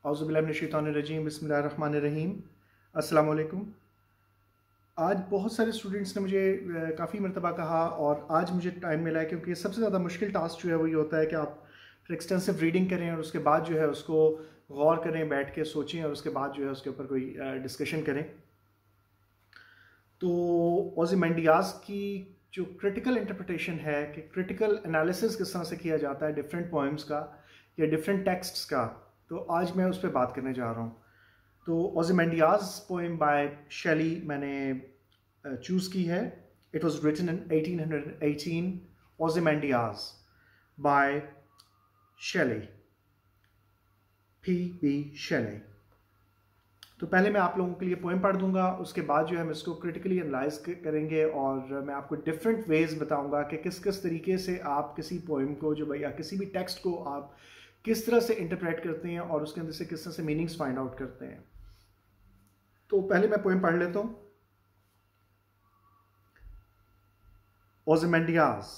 औज़ुबिल्लाहिमिनश्शैतानिर्रजीम बिस्मिल्लाहिर्रहमानिर्रहीम। अस्सलाम वालेकुम। आज बहुत सारे स्टूडेंट्स ने मुझे काफ़ी मरतबा कहा और आज मुझे टाइम मिला है क्योंकि सबसे ज़्यादा मुश्किल टास्क जो है वो ये होता है कि आप फिर एक्सटेंसिव रीडिंग करें और उसके बाद जो है उसको गौर करें, बैठ के सोचें और उसके बाद जो है उसके ऊपर कोई डिस्कशन करें। तो ओज़िमंडियाज़ की जो क्रिटिकल इंटरप्रिटेशन है कि क्रिटिकल एनालिसिस किस तरह से किया जाता है डिफरेंट पोएम्स का या डिफरेंट टेक्स्ट्स का, तो आज मैं उस पर बात करने जा रहा हूँ। तो ओज़िमंडियाज़ पोएम बाय शेली मैंने चूज़ की है। It was written in 1818, Ozymandias by Shelley, P.B. Shelley. तो पहले मैं आप लोगों के लिए पोएम पढ़ दूंगा, उसके बाद जो है हम इसको क्रिटिकली एनालाइज करेंगे और मैं आपको डिफरेंट वेज बताऊंगा कि किस किस तरीके से आप किसी पोएम को जो या किसी भी टेक्स्ट को आप किस तरह से इंटरप्रेट करते हैं और उसके अंदर से किस तरह से मीनिंग्स फाइंड आउट करते हैं। तो पहले मैं पोएम पढ़ लेता हूँ। Ozymandias.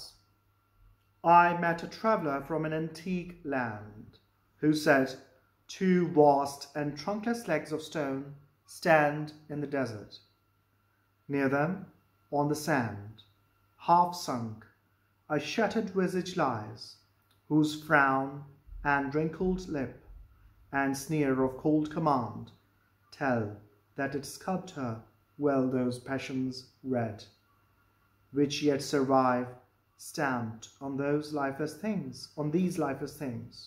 I met a traveler from an antique land who said, "Two vast and trunkless legs of stone stand in the desert. Near them, on the sand, half sunk, a shattered visage lies, whose frown and wrinkled lip and sneer of cold command tell that its sculptor well those passions read, which yet survive, stamped on these lifeless things.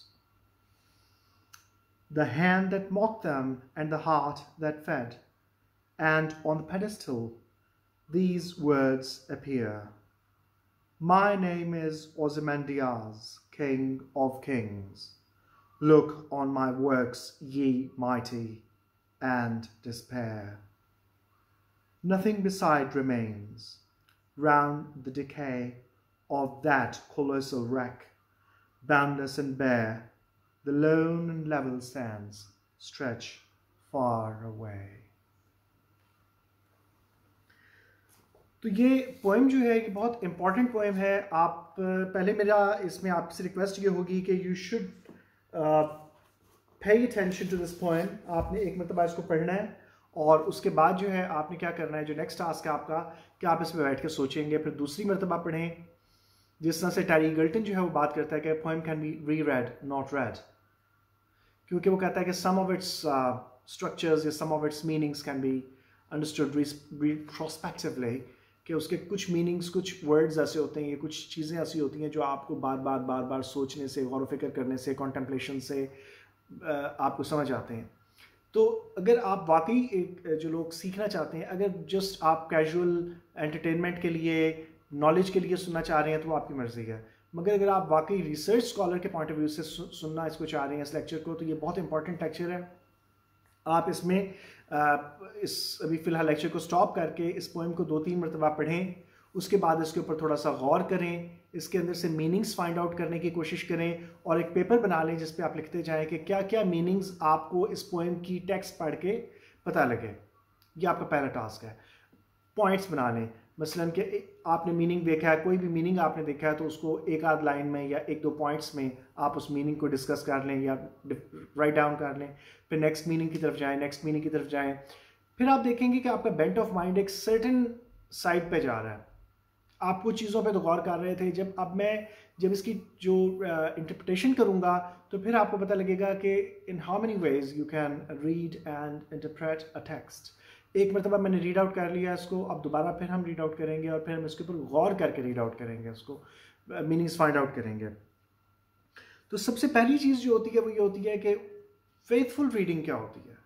The hand that mocked them and the heart that fed, and on the pedestal these words appear: My name is Ozymandias, King of Kings. Look on my works, ye mighty, and despair. Nothing beside remains round the decay of that colossal wreck. Boundless and bare, the lone and level sands stretch far away. तो ये poem जो है ये बहुत important poem है। आप पहले मेरा इसमें आपसे रिक्वेस्ट ये होगी कि you should pay attention to this poem. आपने एक मरतबा इसको पढ़ना है और उसके बाद जो है आपने क्या करना है, जो नेक्स्ट टास्क है आपका कि आप इसमें बैठ के सोचेंगे, फिर दूसरी मरतबा पढ़ें। जिस तरह से टैरी ईगल्टन जो है वो बात करता है कि पोएम कैन बी री रेड नॉट रेड, क्योंकि वो कहता है कि सम ऑफ इट्स स्ट्रक्चर्स या some of its meanings can be understood retrospectively, कि उसके कुछ मीनिंग्स, कुछ वर्ड्स ऐसे होते हैं, कुछ चीज़ें ऐसी होती हैं जो आपको बार बार सोचने से, गौर व फिक्र करने से, कॉन्टेम्पलेशन से आपको समझ आते हैं। तो अगर आप वाकई एक जो लोग सीखना चाहते हैं, अगर जस्ट आप कैजुअल एंटरटेनमेंट के लिए, नॉलेज के लिए सुनना चाह रहे हैं तो वो आपकी मर्ज़ी है, मगर अगर आप वाकई रिसर्च स्कॉलर के पॉइंट ऑफ व्यू से सुनना इसको चाह रहे हैं इस लेक्चर को, तो ये बहुत इंपॉर्टेंट लेक्चर है। आप इसमें इस अभी फ़िलहाल लेक्चर को स्टॉप करके इस पोएम को 2-3 मरतबा पढ़ें, उसके बाद इसके ऊपर थोड़ा सा गौर करें, इसके अंदर से मीनिंग्स फाइंड आउट करने की कोशिश करें और एक पेपर बना लें जिस पे आप लिखते जाएं कि क्या क्या मीनिंग्स आपको इस पोएम की टेक्स्ट पढ़ के पता लगे। ये आपका पहला टास्क है। पॉइंट्स बना लें, मसलन कि आपने मीनिंग देखा है, कोई भी मीनिंग आपने देखा है तो उसको एक आध लाइन में या 1-2 पॉइंट्स में आप उस मीनिंग को डिस्कस कर लें या राइट डाउन कर लें। फिर नेक्स्ट मीनिंग की तरफ जाएं, फिर आप देखेंगे कि आपका बेंट ऑफ माइंड एक सर्टेन साइड पे जा रहा है। आप कुछ चीज़ों पे तो गौर कर रहे थे, जब इसकी जो इंटरप्रिटेशन करूँगा तो फिर आपको पता लगेगा कि in how many ways you can read and interpret a text. एक मरतबा मैंने रीड आउट कर लिया इसको, अब दोबारा फिर हम रीड आउट करेंगे और फिर हम इसके ऊपर गौर करके रीड आउट करेंगे, उसको मीनिंग्स फाइंड आउट करेंगे। तो सबसे पहली चीज़ जो होती है वो ये होती है कि फेथफुल रीडिंग क्या होती है।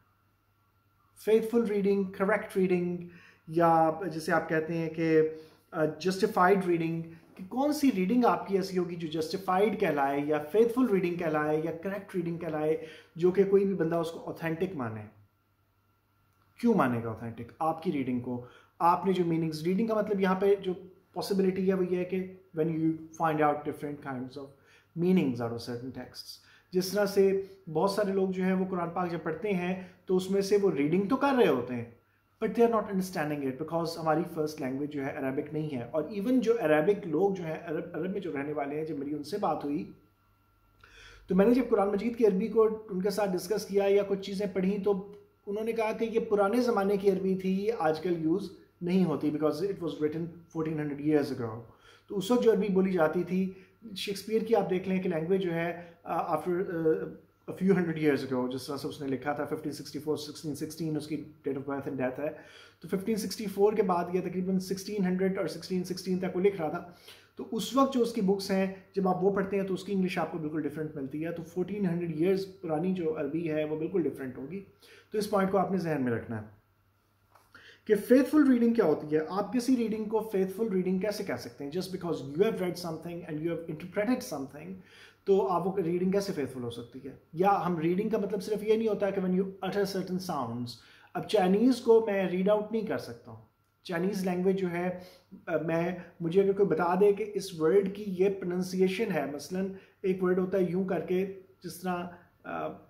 फेथफुल रीडिंग, करेक्ट रीडिंग, या जैसे आप कहते हैं कि जस्टिफाइड रीडिंग, कि कौन सी रीडिंग आपकी ऐसी होगी जो जस्टिफाइड कहलाए या फेथफुल रीडिंग कहलाए या करेक्ट रीडिंग कहलाए, जो कि कोई भी बंदा उसको ऑथेंटिक माने। क्यों मानेगा ऑथेंटिक? आपकी रीडिंग को, आपने जो मीनिंग्स, रीडिंग का मतलब यहाँ पे जो पॉसिबिलिटी है वो ये है कि when you find out different kinds of meanings out of certain texts. जिस तरह से बहुत सारे लोग जो हैं वो कुरान पाक जब पढ़ते हैं तो उसमें से वो रीडिंग तो कर रहे होते हैं but they are not understanding it, because हमारी फर्स्ट लैंग्वेज जो है अरबिक नहीं है। और इवन जो अरबिक लोग जो हैं, अरब में जो रहने वाले हैं, जब मेरी उनसे बात हुई तो मैंने जब कुरान मजीद की अरबी को उनके साथ डिस्कस किया या कुछ चीज़ें पढ़ी तो उन्होंने कहा कि ये पुराने ज़माने की अरबी थी, ये आजकल यूज़ नहीं होती because it was written 1400 years ago. तो उस वक्त जो अरबी बोली जाती थी, शेक्सपियर की आप देख लें कि लैंग्वेज जो है after a few hundred years ago, जिस तरह से उसने लिखा था 1564 1616 उसकी date of birth and death है, तो 1564 के बाद ये तकरीबन 1600 और 1616 तक वो लिख रहा था। तो उस वक्त जो उसकी बुक्स हैं जब आप वो पढ़ते हैं तो उसकी इंग्लिश आपको बिल्कुल डिफरेंट मिलती है। तो 1400 ईयर्स पुरानी जो अरबी है वो बिल्कुल डिफरेंट होगी। तो इस पॉइंट को आपने जहन में रखना है कि फेथफुल रीडिंग क्या होती है। आप किसी रीडिंग को फेथफुल रीडिंग कैसे कह सकते हैं? Just because you have read something and you have interpreted something, तो आप वो रीडिंग कैसे फेथफुल हो सकती है? या हम रीडिंग का मतलब सिर्फ ये नहीं होता कि when you utter certain sounds. अब चाइनीज़ को मैं रीड आउट नहीं कर सकता हूँ। चाइनीज़ लैंग्वेज जो है मुझे अगर कोई बता दे कि इस वर्ड की ये प्रोनाउंसिएशन है, मसलन एक वर्ड होता है यूं करके, जिस तरह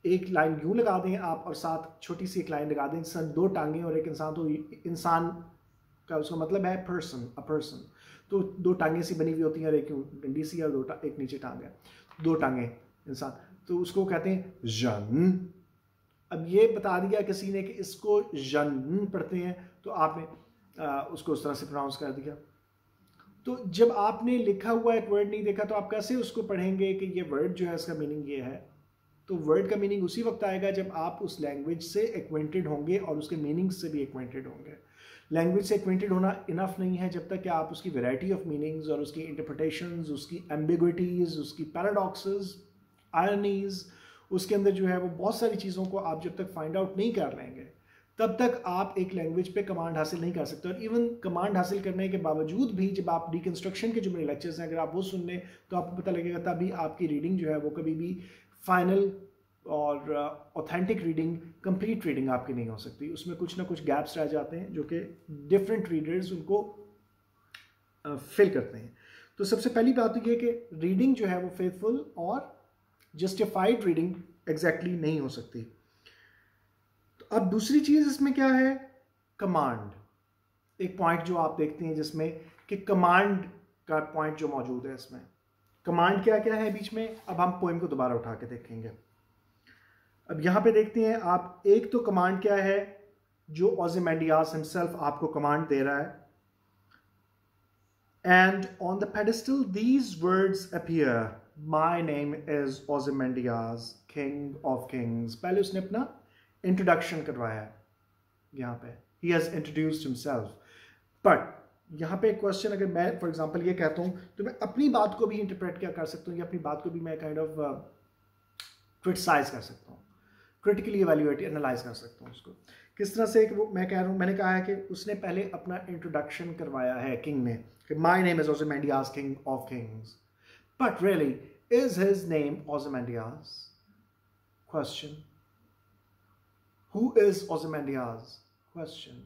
एक लाइन यूं लगा दें आप और साथ छोटी सी एक लाइन लगा दें, जिस दो टांगें और एक इंसान, तो इंसान का उसका मतलब है पर्सन, अ पर्सन। तो दो टांगें सी बनी हुई होती हैं और एक डंडी सी और एक नीचे टांग है, दो टांगें इंसान, तो उसको कहते हैं जन। अब ये बता दिया किसी ने कि इसको जन पढ़ते हैं, तो आपने उसको उस तरह से प्रोनाउंस कर दिया। तो जब आपने लिखा हुआ एक वर्ड नहीं देखा तो आप कैसे उसको पढ़ेंगे कि ये वर्ड जो है इसका मीनिंग ये है? तो वर्ड का मीनिंग उसी वक्त आएगा जब आप उस लैंग्वेज से एक्वेंटेड होंगे और उसके मीनिंग से भी एक्वेंटेड होंगे। लैंग्वेज से एक्वेंटेड होना इनफ नहीं है जब तक कि आप उसकी वैरायटी ऑफ मीनिंग्स और उसकी इंटरप्रिटेशंस, उसकी एम्बिग्विटीज़, उसकी पैराडॉक्सेस, आयरनीज, उसके अंदर जो है वो बहुत सारी चीज़ों को आप जब तक फाइंड आउट नहीं कर लेंगे तब तक आप एक लैंग्वेज पे कमांड हासिल नहीं कर सकते। और इवन कमांड हासिल करने के बावजूद भी जब आप डिकंस्ट्रक्शन के जो मेरे लेक्चर्स हैं अगर आप वो सुन लें तो आपको पता लगेगा तभी आपकी रीडिंग जो है वो कभी भी फाइनल और ऑथेंटिक रीडिंग, कंप्लीट रीडिंग आपकी नहीं हो सकती। उसमें कुछ ना कुछ गैप्स रह जाते हैं जो कि डिफरेंट रीडर्स उनको फिल करते हैं। तो सबसे पहली बात तो ये कि रीडिंग जो है वो फेथफुल और जस्टिफाइड रीडिंग एग्जैक्टली नहीं हो सकती। तो अब दूसरी चीज़ इसमें क्या है? कमांड। एक पॉइंट जो आप देखते हैं जिसमें कि कमांड का पॉइंट जो मौजूद है इसमें, कमांड क्या क्या है बीच में। अब हम पोएम को दोबारा उठा के देखेंगे। अब यहां पे देखते हैं आप, एक तो कमांड क्या है जो ओज़िमैंडियास हिमसेल्फ आपको कमांड दे रहा है। And on the pedestal these words appear, my name is Ozymandias, king of kings. पहले उसने अपना इंट्रोडक्शन करवाया है यहां पे, he has introduced himself. But यहाँ पे एक क्वेश्चन, अगर मैं फॉर एग्जांपल ये कहता हूँ तो मैं अपनी बात को भी इंटरप्रेट क्या कर सकता हूँ या अपनी बात को भी मैं काइंड ऑफ क्रिटिसाइज कर सकता हूँ, क्रिटिकली इवैल्यूएट, एनालाइज कर सकता हूँ उसको। किस तरह से? मैं कह रहा हूँ, मैंने कहा है कि उसने पहले अपना इंट्रोडक्शन करवाया है किंग ने, कि my name is Ozymandias, king of kings. But really is his name Ozymandias? Question. Who is Ozymandias? Question.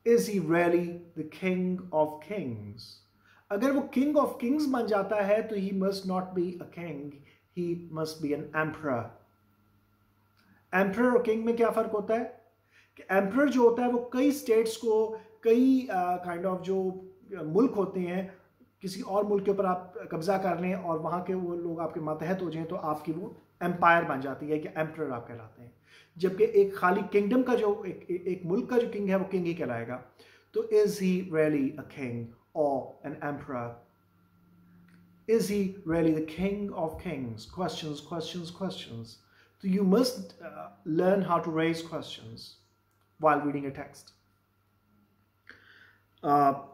Is he really the king of kings? अगर वो king of kings बन जाता है तो he must not be a king, he must be an emperor. Emperor और king में क्या फर्क होता है? कि emperor जो होता है वो कई states को, कई काइंड ऑफ जो मुल्क होते हैं, किसी और मुल्क के ऊपर आप कब्जा कर लें और वहाँ के वो लोग आपके मातहत हो जाएं तो आपकी वो एम्पायर बन जाती है कि एम्परर आप कहलाते हैं। जबकि एक खाली किंगडम का जो एक मुल्क का जो किंग है वो किंग ही कहलाएगा। तो is he really a king और an emperor? Is he really the king of kings? Questions, questions, questions. तो you must learn how to raise questions while reading a text.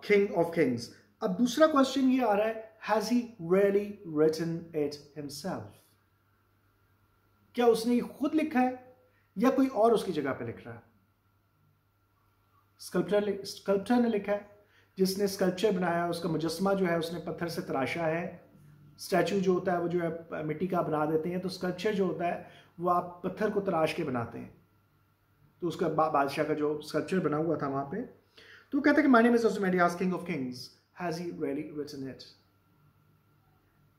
King of kings. अब दूसरा question ये आ रहा है, has he really written it himself? क्या उसने खुद लिखा है या कोई और उसकी जगह पे लिख रहा है? स्कल्पचर ने लिखा है, जिसने स्कल्पचर बनाया उसका मुजस्मा जो है उसने पत्थर से तराशा है। स्टैचू जो होता है वो जो है मिट्टी का बना देते हैं, तो स्कल्पचर जो होता है वो आप पत्थर को तराश के बनाते हैं। तो उसका बादशाह का जो स्कल्पचर बना हुआ था वहां पे, तो कहता है कि my name is Ozymandias, king of kings, has he really written it?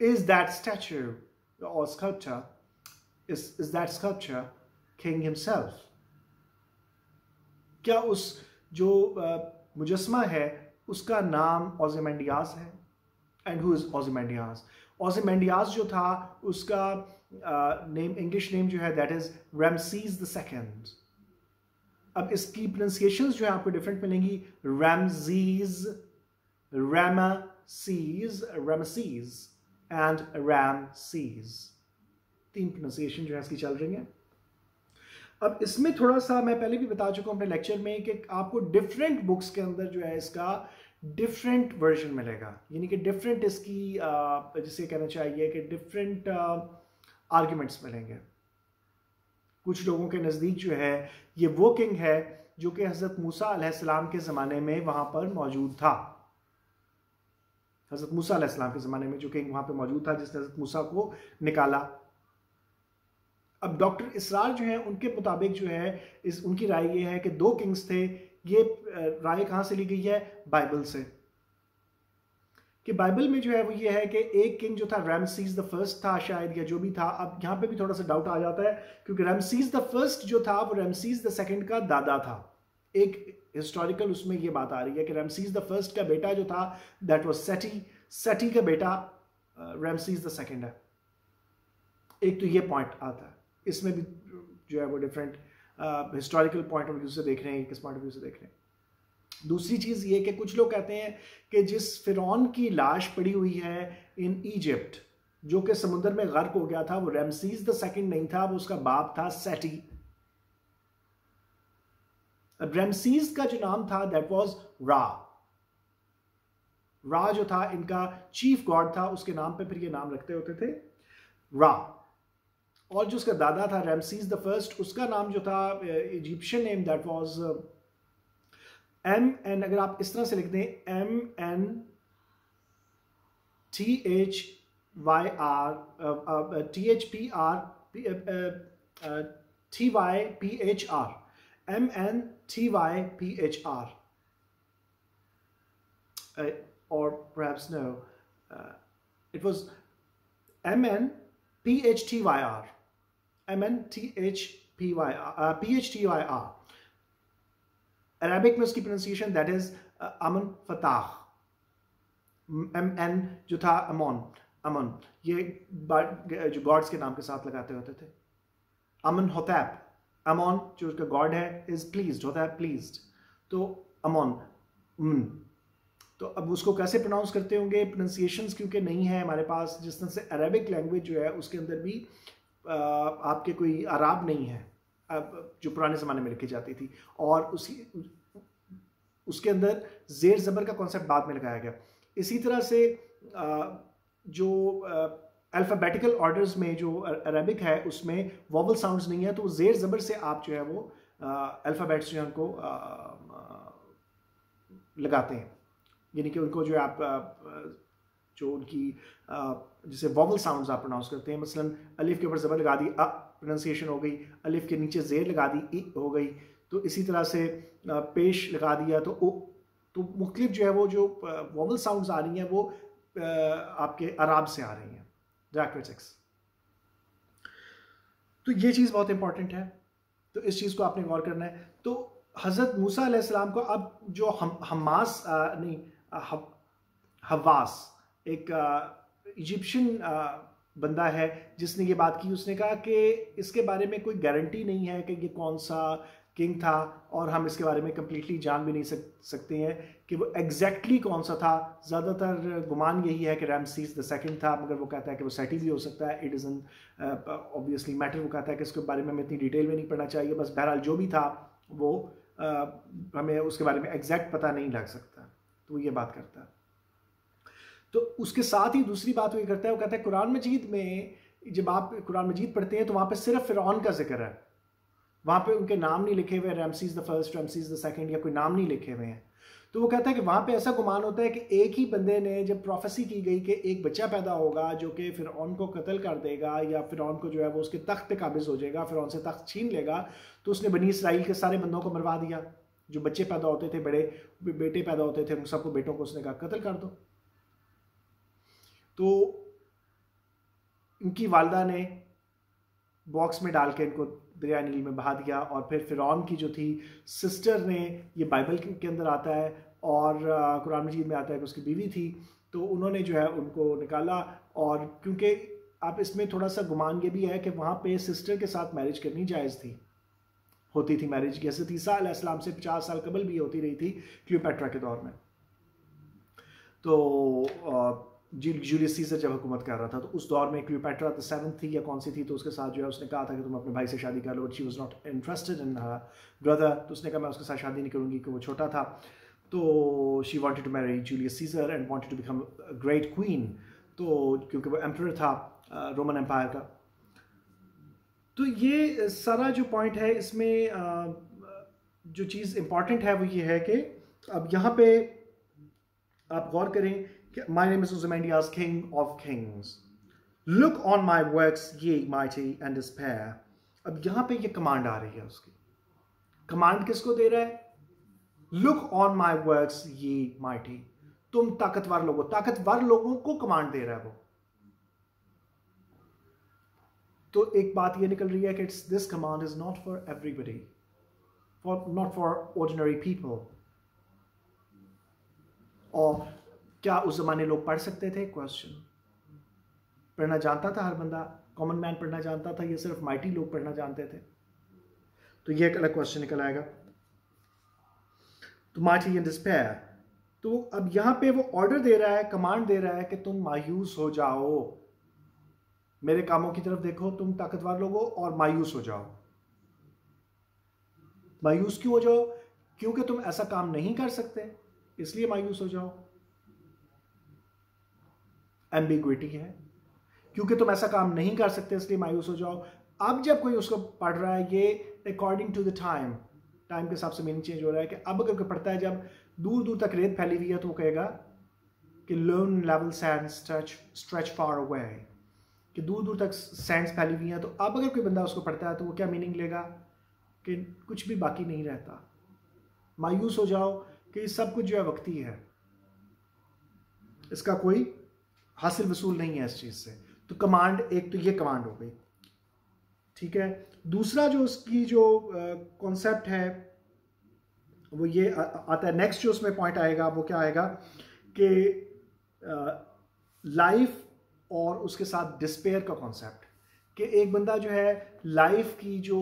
Is that statue और sculpture, is that sculpture king himself? क्या उस जो मुजस्मा है उसका नाम ओज़िमैंडियास है? And who is Ozymandias? Ozymandias जो था उसका नेम, इंग्लिश नेम जो है that is Ramses the second. अब इसकी प्रोनाउंसिएशंस जो है आपको डिफरेंट मिलेंगी, रामजीज, रामासीज, रामसीज एंड रामसीज, 3 प्रोनाउंसिएशन जो है इसकी चल रही है। अब इसमें थोड़ा सा मैं पहले भी बता चुका हूं अपने लेक्चर में कि आपको डिफरेंट बुक्स के अंदर जो है इसका डिफरेंट वर्जन मिलेगा, यानी कि डिफरेंट इसकी जिसे कहना चाहिए कि डिफरेंट आर्ग्यूमेंट्स मिलेंगे। कुछ लोगों के नज़दीक जो है ये वो किंग है जो कि हज़रत मूसा अलैहिस्सलाम के ज़माने में वहाँ पर मौजूद था, हज़रत मूसा अलैहिस्सलाम के ज़माने में जो किंग वहाँ पर मौजूद था जिसने हज़रत मूसा को निकाला। अब डॉक्टर इसरार जो है उनके मुताबिक जो है उनकी राय ये है कि 2 किंग्स थे। ये राय कहाँ से ली गई है? बाइबल से, कि बाइबल में जो है वो ये है कि एक किंग जो था रामसीज द फर्स्ट था शायद, या जो भी था। अब यहाँ पे भी थोड़ा सा डाउट आ जाता है क्योंकि रामसीज द फर्स्ट जो था वो रामसीज द सेकंड का दादा था। एक हिस्टोरिकल उसमें ये बात आ रही है कि रामसीज द फर्स्ट का बेटा जो था दैट वाज सेटी, सेटी का बेटा रामसीज द सेकंड है। एक तो ये पॉइंट आता है, इसमें भी जो है वो different historical point of view से देख रहे हैं, किस पॉइंट ऑफ व्यू से देख रहे हैं। दूसरी चीज़ ये कि कुछ लोग कहते हैं कि जिस फिरौन की लाश पड़ी हुई है इन इजिप्ट जो कि समुद्र में गर्क हो गया था, वो रामसीज द सेकंड नहीं था, वो उसका बाप था सेटी। अब रामसीज का जो नाम था दैट वाज रा, रा जो था इनका चीफ गॉड था, उसके नाम पे फिर ये नाम रखते होते थे रा। और जो उसका दादा था रामसीज द फर्स्ट, उसका नाम जो था Egyptian name that was MN, अगर आप इस तरह से लिख दें MNTHYPR, MNTYPHR, or perhaps no, it was MNPHTYR, PHTYR। Arabic में उसकी pronunciation that is Aman Fattah, MN जो था अमन, अमन ये जो गॉड्स के नाम के साथ लगाते होते थे। अमन होतैब, अमन जो उसका गॉड है इज प्लीज्ड, होता है प्लीज्ड, तो अमन। तो अब उसको कैसे प्रोनाउंस करते होंगे, प्रोनाउंसिएशंस क्योंकि नहीं है हमारे पास, जिस तरह से अरबिक लैंग्वेज जो है उसके अंदर भी आपके कोई अराब नहीं है जो पुराने ज़माने में लिखी जाती थी, और उसके अंदर ज़ेर ज़बर का कॉन्सेप्ट बाद में लगाया गया। इसी तरह से जो अल्फ़ाबेटिकल ऑर्डर्स में जो अरबिक है उसमें वॉवल साउंड्स नहीं है, तो ज़ेर ज़बर से आप जो है वो अल्फ़ाबेट्स जो है उनको लगाते हैं, यानी कि उनको जो है आप जो उनकी जैसे वॉवल साउंड्स आप प्रोनाउंस करते हैं, मसलन अलिफ के ऊपर ज़बर लगा दी प्रोनाउंसिएशन हो गई, अलिफ के नीचे ज़ेर लगा दी ई हो गई, तो इसी तरह से पेश लगा दिया तो ओ, तो मुख्तलिफ जो है वो जो वॉवल साउंड्स आ रही हैं वो आपके अराब से आ रही हैं, डायक्रिटिक्स। तो ये चीज़ बहुत इंपॉर्टेंट है, तो इस चीज़ को आपने गौर करना है। तो हज़रत मूसा अलैहिस्सलाम को अब जो हवास एक इजिप्शियन बंदा है जिसने ये बात की, उसने कहा कि इसके बारे में कोई गारंटी नहीं है कि ये कौन सा किंग था, और हम इसके बारे में कम्प्लीटली जान भी नहीं सकते हैं कि वो एग्जैक्टली कौन सा था। ज़्यादातर गुमान यही है कि रामसीस द सेकंड था, मगर वो कहता है कि वो सेटी भी हो सकता है। इट डजंट ऑब्वियसली मैटर, वो कहता है कि इसके बारे में हमें इतनी डिटेल में नहीं पढ़ना चाहिए, बस बहरहाल जो भी था वो हमें उसके बारे में एग्जैक्ट पता नहीं लग सकता, तो वो ये बात करता है। तो उसके साथ ही दूसरी बात वो ये करता है, वो कहता है कुरान मजीद में जब आप कुरान मजीद पढ़ते हैं तो वहाँ पे सिर्फ फिरौन का जिक्र है, वहाँ पे उनके नाम नहीं लिखे हुए, रामसीस द फर्स्ट, रामसीस द सेकंड, या कोई नाम नहीं लिखे हुए हैं। तो वो कहता है कि वहाँ पे ऐसा गुमान होता है कि एक ही बंदे ने जब प्रोफेसी की गई कि एक बच्चा पैदा होगा जो कि फिरौन को कत्ल कर देगा या फिरौन को जो है वो उसके तख्त पे काबिज हो जाएगा, फिरौन से तख्त छीन लेगा, तो उसने बनी इसराइल के सारे बंदों को मरवा दिया। जो बच्चे पैदा होते थे, बड़े बेटे पैदा होते थे, उन सबको बेटों को उसने कहा कत्ल कर दो। तो इनकी वालदा ने बॉक्स में डाल के इनको दरिया नील में बहा दिया, और फिर फिरौन की जो थी सिस्टर ने, ये बाइबल के अंदर आता है और कुरान मजीद में आता है कि उसकी बीवी थी, तो उन्होंने जो है उनको निकाला और क्योंकि आप इसमें थोड़ा सा गुमान ये भी है कि वहाँ पे सिस्टर के साथ मैरिज करनी जायज़ थी, होती थी मैरिज, जैसे ईसा अलैहिस्सलाम से 50 साल कबल भी होती रही थी क्लियोपेट्रा के दौर में। तो जूलियस सीजर जब हुकूमत कर रहा था तो उस दौर में क्लियोपेट्रा द सेवंथ थी या कौन सी थी, तो उसके साथ जो है उसने कहा था कि तुम अपने भाई से शादी कर लो, but she was not interested in brother, तो उसने कहा मैं उसके साथ शादी नहीं करूँगी क्योंकि वो छोटा था। तो she wanted to marry Julius Caesar and wanted to become great queen, तो क्योंकि वो एम्परर था रोमन एम्पायर का। तो ये सारा जो पॉइंट है इसमें जो चीज़ इंपॉर्टेंट है वो ये है कि अब यहाँ पे आप गौर करें कि my name is Ozymandias king of kings, look on my works ye mighty and despair. अब यहाँ पे ये कमांड आ रही है, उसकी कमांड किसको दे रहा है? Look on my works ye mighty, तुम ताकतवर लोगों को कमांड दे रहा है वो। तो एक बात ये निकल रही है कि this command is not for everybody, not for ordinary people. और क्या उस जमाने लोग पढ़ सकते थे? क्वेश्चन। पढ़ना जानता था हर बंदा? कॉमन मैन पढ़ना जानता था? ये सिर्फ माइटी लोग पढ़ना जानते थे? तो ये एक अलग क्वेश्चन निकल आएगा। तो माइटी इन डिस्पेयर, तो अब यहां पे वो ऑर्डर दे रहा है, कमांड दे रहा है कि तुम मायूस हो जाओ, मेरे कामों की तरफ देखो तुम ताकतवर लोगों, और मायूस हो जाओ। मायूस क्यों हो जाओ? क्योंकि तुम ऐसा काम नहीं कर सकते, इसलिए मायूस हो जाओ। एम्बिग्विटी है, क्योंकि तुम ऐसा काम नहीं कर सकते इसलिए मायूस हो जाओ। अब जब कोई उसको पढ़ रहा है, ये अकॉर्डिंग टू द टाइम के हिसाब से मीनिंग चेंज हो रहा है कि अब अगर कोई पढ़ता है जब दूर दूर तक रेत फैली हुई है तो वो कहेगा कि loan level sand stretch far away, कि दूर दूर तक सैंड्स फैली हुई हैं। तो अब अगर कोई बंदा उसको पढ़ता है तो वो क्या मीनिंग लेगा कि कुछ भी बाकी नहीं रहता, मायूस हो जाओ कि सब कुछ जो है वक्ती है, इसका कोई हासिल वसूल नहीं है इस चीज से। तो कमांड, एक तो ये कमांड हो गई, ठीक है। दूसरा जो उसकी जो कॉन्सेप्ट है वो ये आता है, नेक्स्ट जो उसमें पॉइंट आएगा वो क्या आएगा कि लाइफ और उसके साथ डिस्पेयर का कॉन्सेप्ट, कि एक बंदा जो है लाइफ की जो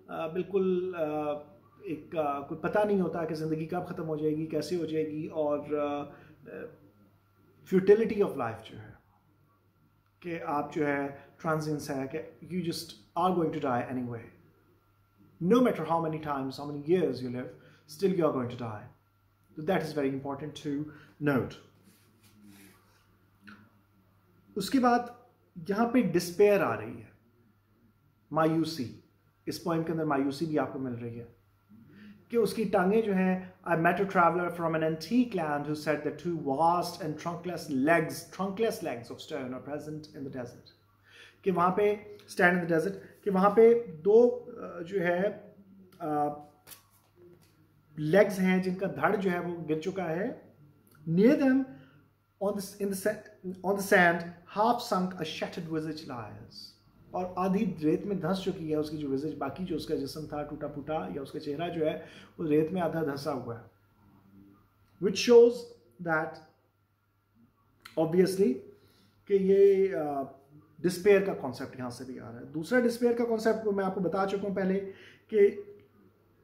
बिल्कुल एक कोई पता नहीं होता कि ज़िंदगी कब ख़त्म हो जाएगी, कैसे हो जाएगी, और फ्यूटिलिटी ऑफ लाइफ जो है कि आप जो है ट्रांजिएंस है, कि you just are going to die anyway, no matter how many times, how many years you live, still you are going to die. So that is very important to note. उसके बाद यहां पे despair आ रही है, मायूसी। इस poem के अंदर मायूसी भी आपको मिल रही है कि उसकी टांगें जो हैं, I met a traveler from an antique land who said that two vast and trunkless legs of stone are present in the desert. कि वहां पे stand in the desert, कि वहां पे दो जो है लेग्स हैं जिनका धड़ जो है वो गिर चुका है। Near them on the sand half sunk a shattered visage lies, और आधी रेत में धंस चुकी है उसकी जो विजिज, बाकी जो उसका जिस्म था टूटा फूटा, या उसका चेहरा जो है वो रेत में आधा धंसा हुआ है, which shows that obviously कि ये डिस्पेयर का कॉन्सेप्ट यहाँ से भी आ रहा है। दूसरा डिस्पेयर का कॉन्सेप्ट मैं आपको बता चुका हूँ पहले कि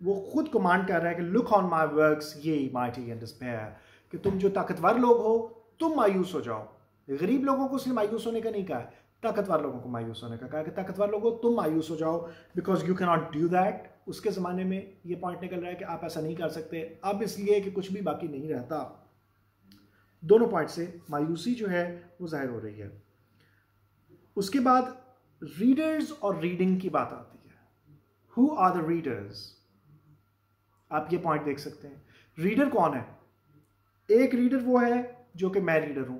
वो खुद कमांड कर रहा है कि look on my works ye mighty and despair, कि तुम जो ताकतवर लोग हो तुम मायूस हो जाओ। गरीब लोगों को उसने मायूस होने का नहीं कहा, ताकतवर लोगों को मायूस होने का कहा कि ताकतवर लोगों तुम मायूस हो जाओ, because you can not do that. उसके ज़माने में ये पॉइंट निकल रहा है कि आप ऐसा नहीं कर सकते, अब इसलिए कि कुछ भी बाकी नहीं रहता। दोनों पॉइंट से मायूसी जो है वो जाहिर हो रही है। उसके बाद रीडर्स और रीडिंग की बात आती है। Who are the readers? आप ये पॉइंट देख सकते हैं। रीडर कौन है? एक रीडर वो है जो कि मैं रीडर हूं,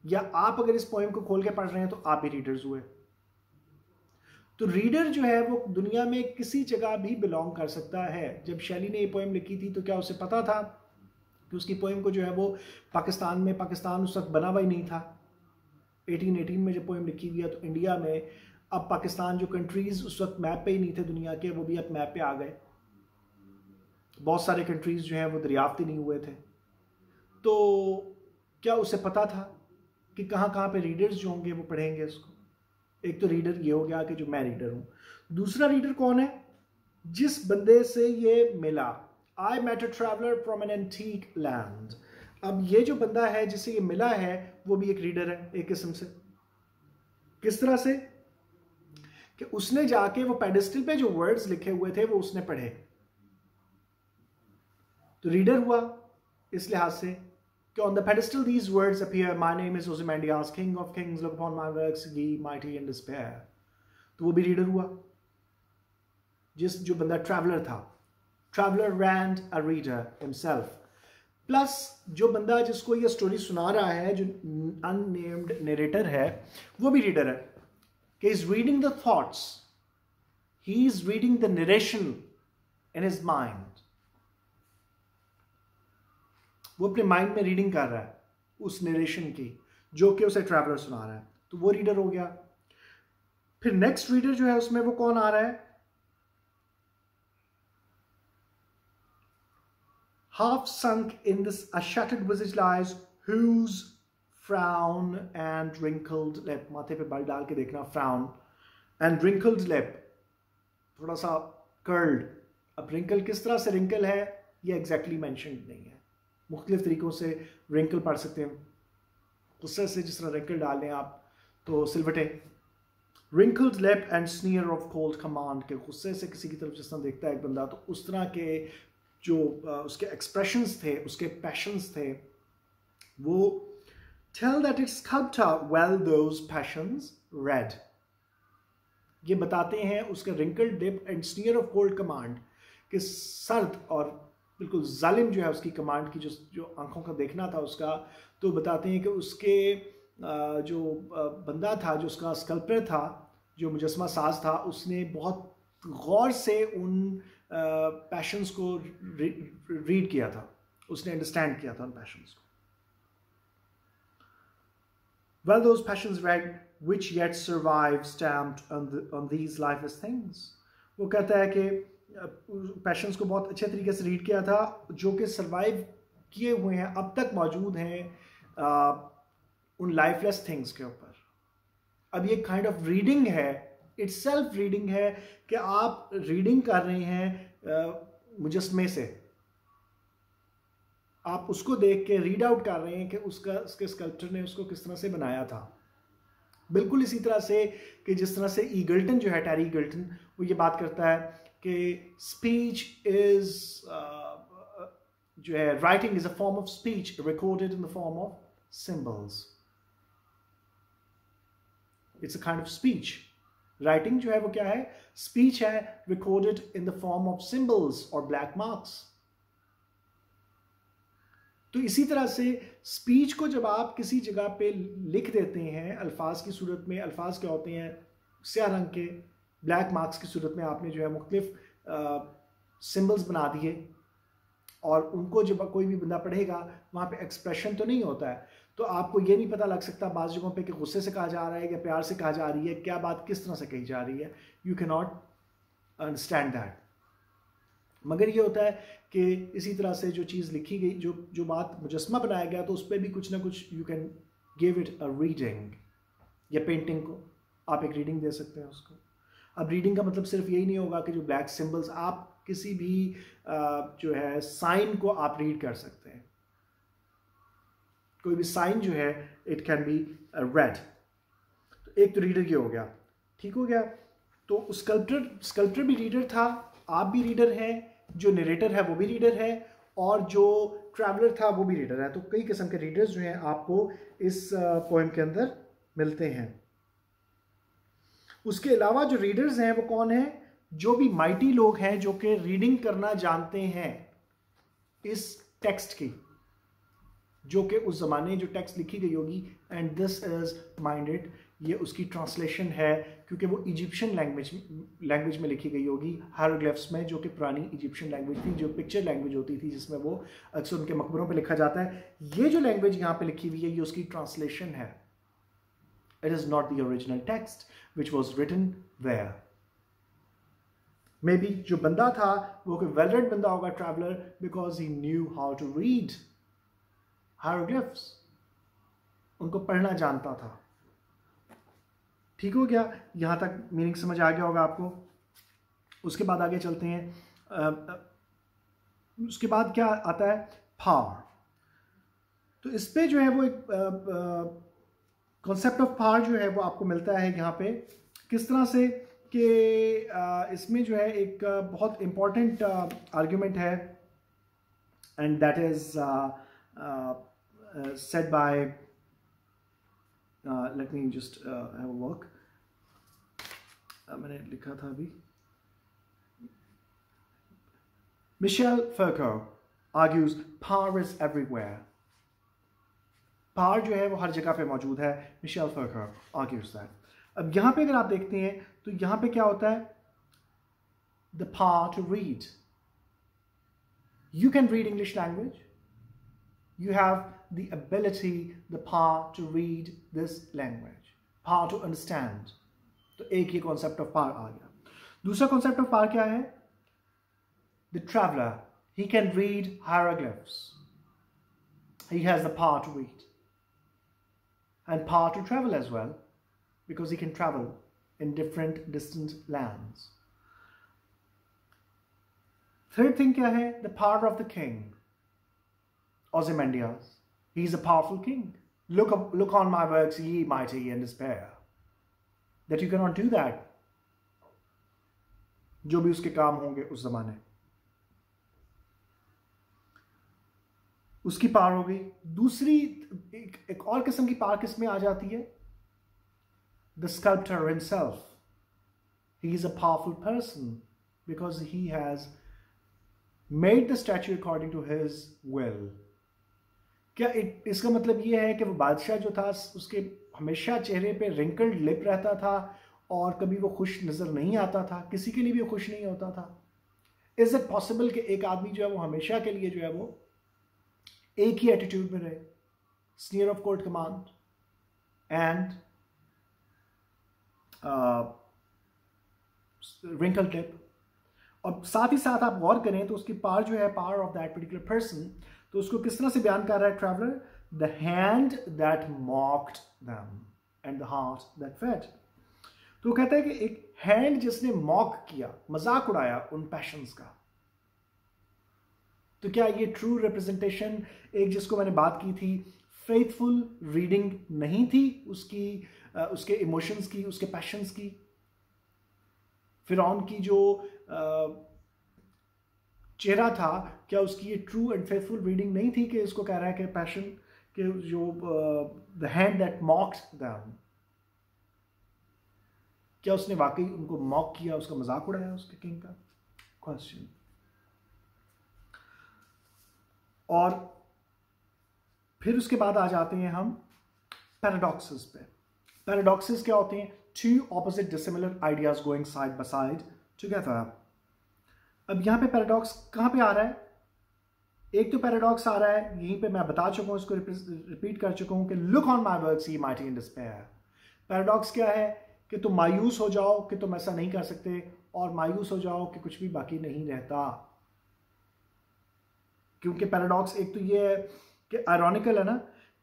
या आप अगर इस पोएम को खोल के पढ़ रहे हैं तो आप भी रीडर्स हुए। तो रीडर जो है वो दुनिया में किसी जगह भी बिलोंग कर सकता है। जब शैली ने ये पोएम लिखी थी तो क्या उसे पता था कि उसकी पोएम को जो है वो पाकिस्तान उस वक्त बना हुआ ही नहीं था। 1818 में जब पोएम लिखी हुई है तो इंडिया में, अब पाकिस्तान जो कंट्रीज उस वक्त मैप पे ही नहीं थे दुनिया के, वो भी अब मैप पे आ गए। बहुत सारे कंट्रीज जो हैं वो दरियाफ्त ही नहीं हुए थे। तो क्या उसे पता था कि कहाँ कहाँ पे रीडर्स जो होंगे वो पढ़ेंगे इसको। एक तो रीडर ये हो गया कि जो मैं रीडर हूँ। दूसरा रीडर कौन है? जिस बंदे से ये मिला। I met a traveller from an antique land. अब ये जो बंदा है जिससे ये मिला है वो भी एक रीडर है एक किस्म से। किस तरह से? कि उसने जाके वो पेडिस्टल पे जो वर्ड्स लिखे हुए थे वो उसने पढ़े, तो रीडर हुआ इस लिहाज से कि on the pedestal these words appear, my name is Ozymandias, king of kings, look upon my works, ye mighty in despair। तो वो भी रीडर हुआ। जो बंदा ट्रैवलर था, traveller and a reader himself, plus जो बंदा जिसको ये स्टोरी सुना रहा है, जो अननेम्ड नरेटर है, वो भी रीडर है कि is reading the thoughts, he is reading the narration in his mind. वो अपने माइंड में रीडिंग कर रहा है उस नरेशन की जो कि उसे ट्रैवलर सुना रहा है, तो वो रीडर हो गया। फिर नेक्स्ट रीडर जो है उसमें वो कौन आ रहा है? Half sunk in this a shattered visage lies, whose frown and wrinkled lip, माथे पे बाल डाल के देखना, frown and wrinkled lip, थोड़ा सा curled। अब wrinkle किस तरह से wrinkle है ये exactly mentioned नहीं है, मुख्तलिफ तरीकों से wrinkle पढ़ सकते हैं, गुस्से से जिस तरह wrinkle डाल लें आप तो सिलवटे। wrinkled lip and sneer of cold command, के गुस्से से किसी की तरफ जिस तरह देखता है एक बंदा, तो उस तरह के जो उसके एक्सप्रेशंस थे, उसके पैशंस थे, वो tell that its sculptor well those passions read, ये बताते हैं उसके wrinkled lip and sneer of cold command, कि सर्द और बिल्कुल जालिम जो है उसकी कमांड की जो आंखों का देखना था उसका, तो बताते हैं कि उसके जो बंदा था, जो उसका स्कल्पटर था, जो मुजस्मा साज था, उसने बहुत गौर से उन पैशंस को रीड किया था, उसने अंडरस्टैंड किया था उन पैशंस को। Well those passions read which yet survive stamped on these lifeless things, वो कहता है कि पैशंस को बहुत अच्छे तरीके से रीड किया था जो कि सर्वाइव किए हुए हैं, अब तक मौजूद हैं उन लाइफलेस थिंग्स के ऊपर। अब ये काइंड ऑफ रीडिंग है, इट्स सेल्फ रीडिंग है कि आप रीडिंग कर रहे हैं मुजस्मे से, आप उसको देख के रीड आउट कर रहे हैं कि उसके स्कल्पचर ने उसको किस तरह से बनाया था। बिल्कुल इसी तरह से कि जिस तरह से ईगल्टन जो है, टैरी ईगल्टन, वो ये बात करता है कि स्पीच इज जो है, writing is a form of speech recorded in the form of symbols. It's a kind of speech. Writing जो है वो क्या है? स्पीच है, recorded in the form of symbols और ब्लैक मार्क्स। तो इसी तरह से स्पीच को जब आप किसी जगह पे लिख देते हैं अल्फाज की सूरत में, अल्फाज क्या होते हैं? स्याह रंग के, ब्लैक मार्क्स की सूरत में आपने जो है मुख्तलिफ सिंबल्स बना दिए, और उनको जब कोई भी बंदा पढ़ेगा वहाँ पे एक्सप्रेशन तो नहीं होता है, तो आपको ये नहीं पता लग सकता बाज़ जगहों पे कि गुस्से से कहा जा रहा है या प्यार से कहा जा रही है, क्या बात किस तरह से कही जा रही है। You can not understand that. मगर ये होता है कि इसी तरह से जो चीज़ लिखी गई, जो बात मुजस्मा बनाया गया, तो उस पर भी कुछ ना कुछ you can give it a reading. या पेंटिंग को आप एक रीडिंग दे सकते हैं उसको। अब रीडिंग का मतलब सिर्फ यही नहीं होगा कि जो ब्लैक सिंबल्स, आप किसी भी जो है साइन को आप रीड कर सकते हैं। कोई भी साइन जो है इट कैन बी रेड। तो एक तो रीडर ये हो गया, ठीक हो गया। तो स्कल्पटर भी रीडर था, आप भी रीडर हैं, जो नरेटर है वो भी रीडर है, और जो ट्रैवलर था वो भी रीडर है। तो कई किस्म के रीडर्स जो हैं आपको इस पोएम के अंदर मिलते हैं। उसके अलावा जो रीडर्स हैं वो कौन है? जो भी माइटी लोग हैं जो कि रीडिंग करना जानते हैं इस टेक्स्ट की, जो कि उस ज़माने जो टेक्स्ट लिखी गई होगी, एंड दिस इज माइंडेड, ये उसकी ट्रांसलेशन है क्योंकि वो इजिप्शियन लैंग्वेज में लिखी गई होगी, हायरोग्लिफ्स में, जो कि पुरानी इजिप्शियन लैंग्वेज थी, जो पिक्चर लैंग्वेज होती थी, जिसमें वो अक्सर उनके मकबरों पे लिखा जाता है। ये जो लैंग्वेज यहाँ पे लिखी हुई है ये उसकी ट्रांसलेशन है। It is not the original text which was written there. Maybe जो बंदा था वो कोई वेल रेड बंदा होगा, traveller, because he knew how to read hieroglyphs. उनको पढ़ना जानता था। ठीक हो गया, यहाँ तक मीनिंग समझ आ गया होगा आपको। उसके बाद आगे चलते हैं। उसके बाद क्या आता है, पावर। तो इस पे जो है वो एक कॉन्सेप्ट ऑफ पावर जो है वो आपको मिलता है यहाँ पे, किस तरह से कि इसमें जो है एक बहुत इंपॉर्टेंट आर्ग्यूमेंट है, and that is said bye, let me just have a work, मैंने लिखा था अभी, Michel Foucault argues power is everywhere. Power जो है वो हर जगह पे मौजूद है। Michel Foucault argues that. अब यहाँ पे अगर आप देखते हैं तो यहाँ पे क्या होता है, the power to read. You can read English language. You have the ability, the power to read this language. Power to understand. तो एक ही concept of power आ गया। दूसरा concept of power क्या है? The traveler, he can read hieroglyphs. He has the power to read. And power to travel as well, because he can travel in different distant lands. Third thing क्या है? The power of the king. Ozymandias. He is a powerful king. Look on my works, ye mighty in despair. That you cannot do that. जो भी उसके काम होंगे उस जमाने, उसकी पावर हो गई। दूसरी एक और किस्म की पावर किसमें आ जाती है? The sculptor himself, he is a powerful person because he has made the statue according to his will. क्या इसका मतलब यह है कि वो बादशाह जो था उसके हमेशा चेहरे पे रिंकल्ड लिप रहता था और कभी वो खुश नजर नहीं आता था, किसी के लिए भी वो खुश नहीं होता था? इज इट पॉसिबल कि एक आदमी जो है वो हमेशा के लिए जो है वो एक ही एटीट्यूड में रहे, sneer of court command and wrinkle tip? और साथ ही साथ आप गौर करें तो उसकी पावर जो है, power of that particular person, तो उसको किस तरह से बयान कर रहा है traveller? The hand that mocked them and the heart that fed. तो कहता है कि एक हैंड जिसने मॉक किया, मजाक उड़ाया उन पैशंस का। तो क्या ये ट्रू रिप्रेजेंटेशन, एक जिसको मैंने बात की थी, फेथफुल रीडिंग नहीं थी उसकी, उसके इमोशंस की, उसके पैशंस की? फिरौन की जो चेहरा था, क्या उसकी ये ट्रू एंड फेथफुल रीडिंग नहीं थी कि इसको कह रहा है कि पैशन के जो the hand that mocked them, क्या उसने वाकई उनको मॉक किया, उसका मजाक उड़ाया उसके किंग का? क्वेश्चन। और फिर उसके बाद आ जाते हैं हम पैराडॉक्सेस पे। पैराडॉक्सेस क्या होते हैं? Two opposite dissimilar ideas going side by side together. अब यहां पे पैराडॉक्स कहां पे आ रहा है? एक तो पैराडॉक्स आ रहा है, यहीं पे मैं बता चुका हूं, इसको रिपीट कर चुका हूं कि look on my works ye mighty in despair. Paradox क्या है? कि तुम मायूस हो जाओ कि तुम ऐसा नहीं कर सकते, और मायूस हो जाओ कि कुछ भी बाकी नहीं रहता। क्योंकि पैराडॉक्स एक तो ये है कि आयरॉनिकल है ना,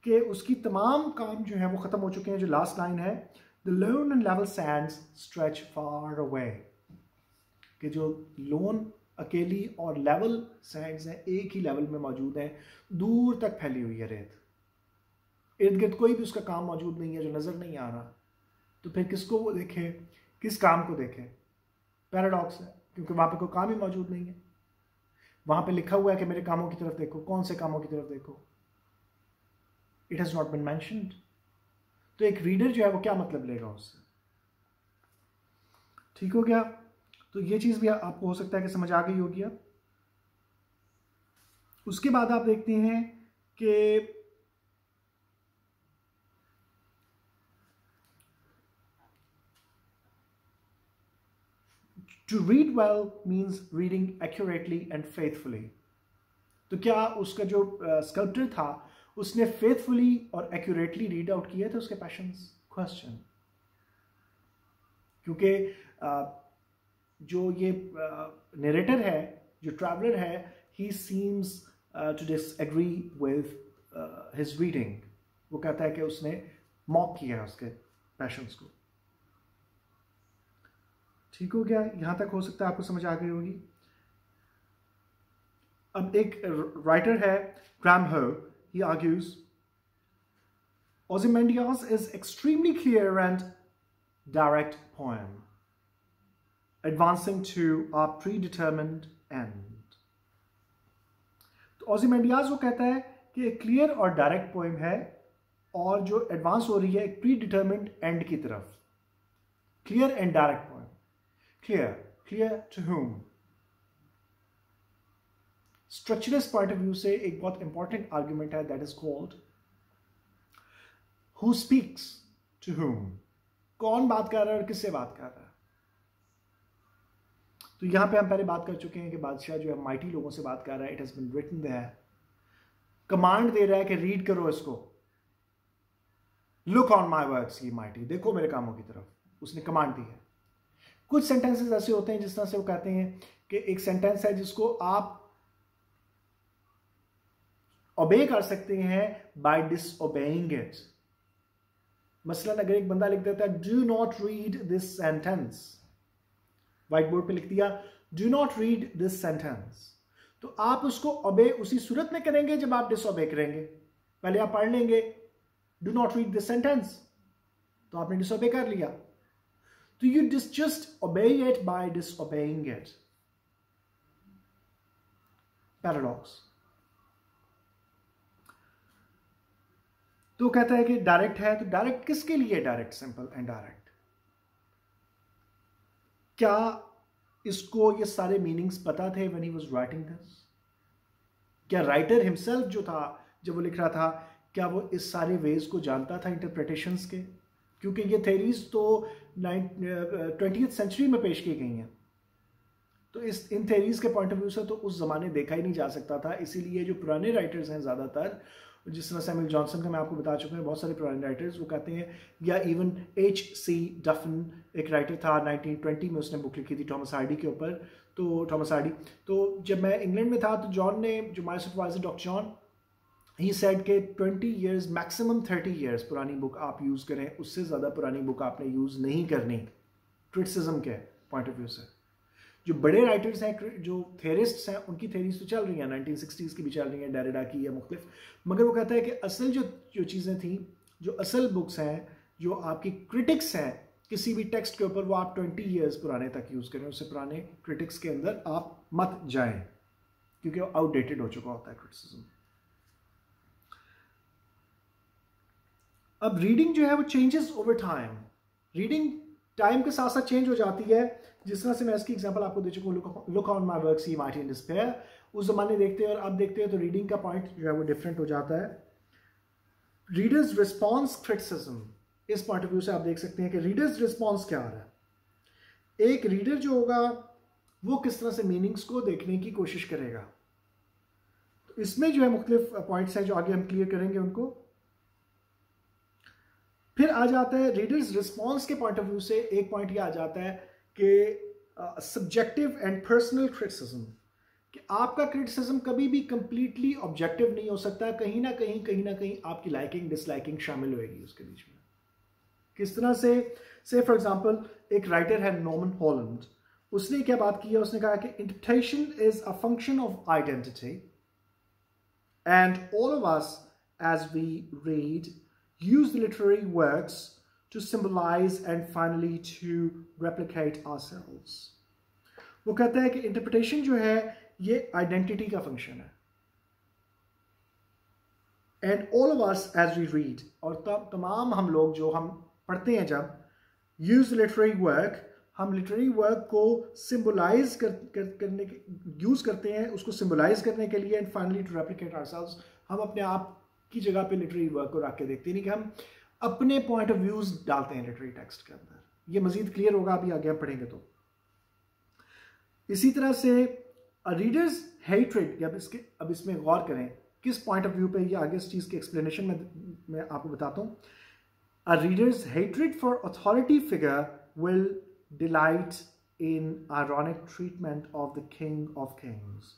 कि उसकी तमाम काम जो है वो खत्म हो चुके हैं। जो लास्ट लाइन है, the loan and level Sands stretch far away, कि जो लोन अकेली और लेवल सैंड्स हैं एक ही लेवल में मौजूद हैं, दूर तक फैली हुई है रेत, इर्द गिर्द कोई भी उसका काम मौजूद नहीं है जो नजर नहीं आ रहा। तो फिर किसको वो देखे, किस काम को देखे? पैराडॉक्स है, क्योंकि वहां पे कोई काम ही मौजूद नहीं है। वहां पे लिखा हुआ है कि मेरे कामों की तरफ देखो। कौन से कामों की तरफ देखो? It has not been mentioned. तो एक रीडर जो है वो क्या मतलब लेगा उससे? ठीक हो गया? तो ये चीज भी आपको हो सकता है कि समझ आ गई होगी। अब उसके बाद आप देखते हैं कि to read well means reading accurately and faithfully. तो क्या उसका जो स्कल्प्टर था उसने फेथफुली और एक्यूरेटली रीड आउट किए थे उसके पैशंस? क्वेश्चन। क्योंकि जो ये नरेटर है, जो ट्रैवलर है, he seems to disagree with his reading. वो कहता है कि उसने मॉक किया है उसके पैशंस को। ठीक हो गया? यहां तक हो सकता है आपको समझ आ गई होगी। अब एक राइटर है ग्राहम हो, ही argues Ozymandias is extremely clear and direct poem, advancing to a predetermined end. तो Ozymandias वो कहता है कि एक क्लियर और डायरेक्ट पोएम है और जो एडवांस हो रही है एक प्री डिटर्मिन्ड एंड की तरफ। Clear and direct poem. Clear to whom? Structuralist point of view से एक बहुत इंपॉर्टेंट आर्ग्यूमेंट है, that is called Who speaks to whom? कौन बात कर रहा है और किससे बात कर रहा है? तो यहां पे हम पहले बात कर चुके हैं कि बादशाह जो है माइटी लोगों से बात कर रहा है। It has been written there, command दे रहा है कि रीड करो इसको। Look on my works ye mighty, देखो मेरे कामों की तरफ, उसने कमांड दी है। कुछ सेंटेंसेस ऐसे होते हैं जिस तरह से वो कहते हैं कि एक सेंटेंस है जिसको आप ओबे कर सकते हैं बाय डिसओबेइंग इट। मसलन अगर एक बंदा लिख देता है do not read this sentence, white board पे लिख दिया do not read this sentence, तो आप उसको ओबे उसी सूरत में करेंगे जब आप डिसओबे करेंगे। पहले आप पढ़ लेंगे do not read this sentence, तो आपने डिसओबे कर लिया, तो you just obey it by disobeying it. Paradox. तो कहता है कि डायरेक्ट है, तो डायरेक्ट किसके लिए? Direct, simple and direct. क्या इसको ये सारे मीनिंग्स पता थे when he was writing this? क्या राइटर हिमसेल्फ जो था जब वो लिख रहा था, क्या वो इस सारे वेज को जानता था इंटरप्रिटेशंस के? क्योंकि ये थेरीज तो 20th सेंचुरी में पेश की गई हैं, तो इन थेरीज के पॉइंट ऑफ व्यू से तो उस जमाने देखा ही नहीं जा सकता था। इसीलिए जो पुराने राइटर्स हैं ज़्यादातर, जिस तरह सैमुअल जॉनसन का मैं आपको बता चुका हूँ, बहुत सारे पुराने राइटर्स वो कहते हैं, या इवन H.C. डफन एक राइटर था 1920 में, उसने बुक लिखी थी थॉमस हार्डी के ऊपर। तो थॉमस हार्डी, तो जब मैं इंग्लैंड में था तो जॉन ने, जो my supervisor doctor John, he said के 20 years मैक्सिमम 30 years पुरानी बुक आप यूज़ करें, उससे ज़्यादा पुरानी बुक आपने यूज़ नहीं करनी क्रिटिसिज्म के पॉइंट ऑफ व्यू से। जो बड़े राइटर्स हैं, जो थेरिस्ट्स हैं, उनकी थेरीज तो चल रही हैं, 1960s की भी चल रही हैं, डेरिडा की या मुख्तलिफ, मगर वो कहता है कि असल जो चीज़ें थी, जो असल बुक्स हैं, जो आपकी क्रिटिक्स हैं किसी भी टेक्स्ट के ऊपर, वो आप 20 years पुराने तक यूज़ करें, उससे पुराने क्रिटिक्स के अंदर आप मत जाएं, क्योंकि वो आउटडेटेड हो चुका होता है क्रिटिसिज्म। अब रीडिंग जो है वो changes over time, reading time के साथ साथ चेंज हो जाती है। जिस तरह से मैं इसकी एग्जांपल आपको दे चुका हूँ, look on my works he mighty in despair, उस जमाने देखते हैं और अब देखते हैं तो रीडिंग का पॉइंट जो है वो डिफरेंट हो जाता है। रीडर्स रिस्पॉन्स क्रिटिसिज्म, इस पॉइंट ऑफ व्यू से आप देख सकते हैं कि रीडर्स रिस्पॉन्स क्या आ रहा है। एक रीडर जो होगा वो किस तरह से मीनिंग्स को देखने की कोशिश करेगा, तो इसमें जो है मुख्तलिफ पॉइंट्स हैं जो आगे हम क्लियर करेंगे उनको। फिर आ जाता है रीडर्स रिस्पॉन्स के पॉइंट ऑफ व्यू से, एक पॉइंट ये आ जाता है कि सब्जेक्टिव एंड पर्सनल क्रिटिसिज्म, कि आपका क्रिटिसिज्म कभी भी कंप्लीटली ऑब्जेक्टिव नहीं हो सकता, कहीं ना कहीं आपकी लाइकिंग डिसलाइकिंग शामिल होएगी उसके बीच में। किस तरह से फॉर एग्जांपल एक राइटर है नॉर्मन हॉलैंड, उसने क्या बात की है, उसने कहा कि interpretation is a function of identity and all of us as we read use the literary works to symbolize and finally to replicate ourselves. वो कहता है कि इंटरप्रिटेशन जो है ये आइडेंटिटी का फंक्शन है, and all of us as we read, और तमाम हम लोग जो हम पढ़ते हैं, जब यूज लिटरेरी वर्क, हम लिटरेरी वर्क को सिंबलाइज करने के यूज करते हैं, उसको सिंबलाइज करने के लिए, and finally to replicate ourselves, हम अपने आप की जगह पे लिटरेरी वर्क को रख के देखते हैं, नहीं कि हम अपने पॉइंट ऑफ व्यूज डालते हैं लिटरेरी टेक्स्ट के अंदर। ये मजीद क्लियर होगा अभी आगे हम पढ़ेंगे तो। इसी तरह से रीडर्स हेट्रेड, अब इसमें गौर करें किस पॉइंट ऑफ व्यू पे, ये आगे इस चीज के एक्सप्लेनेशन में मैं आपको बताता हूँ। A reader's hatred for authority figure will delight in ironic treatment of the king of kings.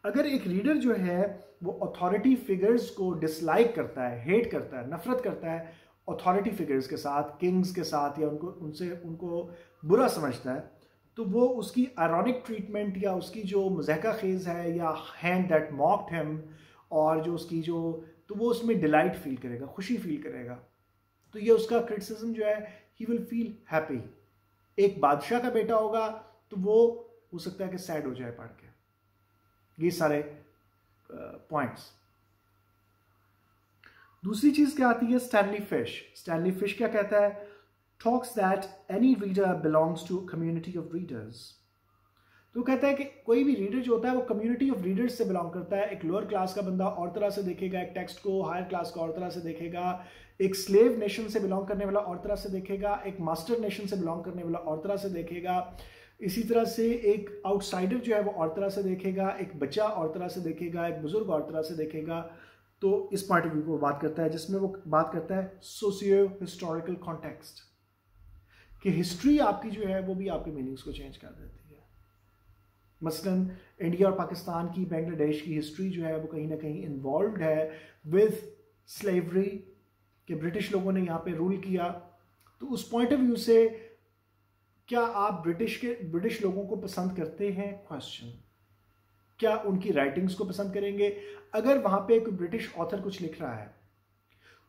अगर एक रीडर जो है वो अथॉरिटी फिगर्स को डिसलाइक करता है, हेट करता है, नफरत करता है अथॉरिटी फिगर्स के साथ, किंग्स के साथ, या उनको बुरा समझता है, तो वो उसकी आयरॉनिक ट्रीटमेंट या उसकी जो मज़ाका खेज़ है या हैंड दैट मॉक्ड हिम, और जो उसकी जो, तो वो उसमें डिलाइट फील करेगा, खुशी फील करेगा। तो ये उसका क्रिटिसिज्म जो है, ही विल फील हैप्पी। एक बादशाह का बेटा होगा तो वो हो सकता है कि सैड हो जाए पढ़ के। ये सारे पॉइंट्स। दूसरी चीज क्या आती है, स्टैनली फिश। स्टैनली फिश क्या कहता है, talks that any reader belongs to community of readers. तो कहता है कि कोई भी रीडर जो होता है वो कम्युनिटी ऑफ रीडर्स से बिलोंग करता है। एक लोअर क्लास का बंदा और तरह से देखेगा एक टेक्स्ट को, हायर क्लास का और तरह से देखेगा, एक स्लेव नेशन से बिलोंग करने वाला और तरह से देखेगा, एक मास्टर नेशन से बिलोंग करने वाला और तरह से देखेगा, इसी तरह से एक आउटसाइडर जो है वो और तरह से देखेगा, एक बच्चा और तरह से देखेगा, एक बुजुर्ग और तरह से देखेगा। तो इस पॉइंट ऑफ व्यू को बात करता है, जिसमें वो बात करता है सोशियो हिस्टोरिकल कॉन्टेक्स्ट, कि हिस्ट्री आपकी जो है वो भी आपके मीनिंग्स को चेंज कर देती है। मसलन इंडिया और पाकिस्तान की, बांग्लादेश की हिस्ट्री जो है वो कहीं ना कहीं इन्वॉल्व है विद स्लेवरी, कि ब्रिटिश लोगों ने यहाँ पे रूल किया। तो उस पॉइंट ऑफ व्यू से क्या आप ब्रिटिश लोगों को पसंद करते हैं, क्वेश्चन। क्या उनकी राइटिंग्स को पसंद करेंगे? अगर वहां पे कोई ब्रिटिश ऑथर कुछ लिख रहा है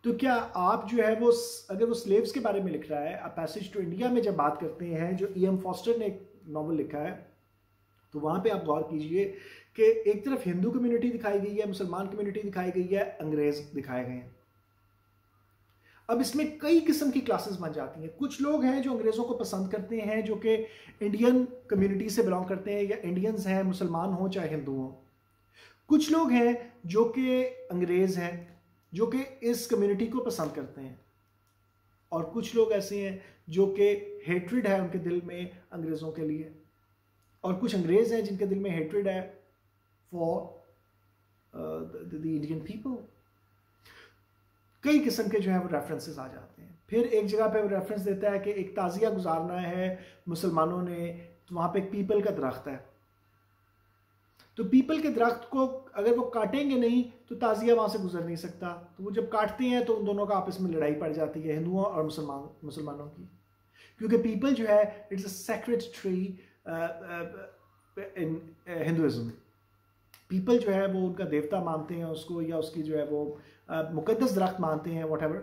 तो क्या आप जो है वो, अगर वो स्लेव्स के बारे में लिख रहा है, आप पैसेज टू इंडिया में जब बात करते हैं, जो E.M. फॉस्टर ने एक नॉवल लिखा है, तो वहां पे आप गौर कीजिए कि एक तरफ हिंदू कम्युनिटी दिखाई गई है, मुसलमान कम्युनिटी दिखाई गई है, अंग्रेज दिखाए गए हैं। अब इसमें कई किस्म की क्लासेस बन जाती हैं। कुछ लोग हैं जो अंग्रेजों को पसंद करते हैं, जो कि इंडियन कम्युनिटी से बिलोंग करते हैं, या इंडियंस हैं, मुसलमान हो चाहे हिंदू हो। कुछ लोग हैं जो कि अंग्रेज हैं, जो कि इस कम्युनिटी को पसंद करते हैं, और कुछ लोग ऐसे हैं जो कि हेट्रेड है उनके दिल में अंग्रेजों के लिए, और कुछ अंग्रेज हैं जिनके दिल में हेट्रेड है फॉर द इंडियन पीपल। कई किस्म के जो है वो रेफरेंसेस आ जाते हैं। फिर एक जगह पे वो रेफरेंस देता है कि एक ताजिया गुजारना है मुसलमानों ने, तो वहां पे एक पीपल का दरख्त है, तो पीपल के दरख्त को अगर वो काटेंगे नहीं तो ताजिया वहां से गुजर नहीं सकता। तो वो जब काटते हैं तो उन दोनों का आपस में लड़ाई पड़ जाती है, हिंदुओं और मुसलमानों की, क्योंकि पीपल जो है it's a sacred tree in Hinduism. People जो है वो उनका देवता मानते हैं उसको, या उसकी जो है वो मुकद्दस दरख्त मानते हैं, व्हाटएवर।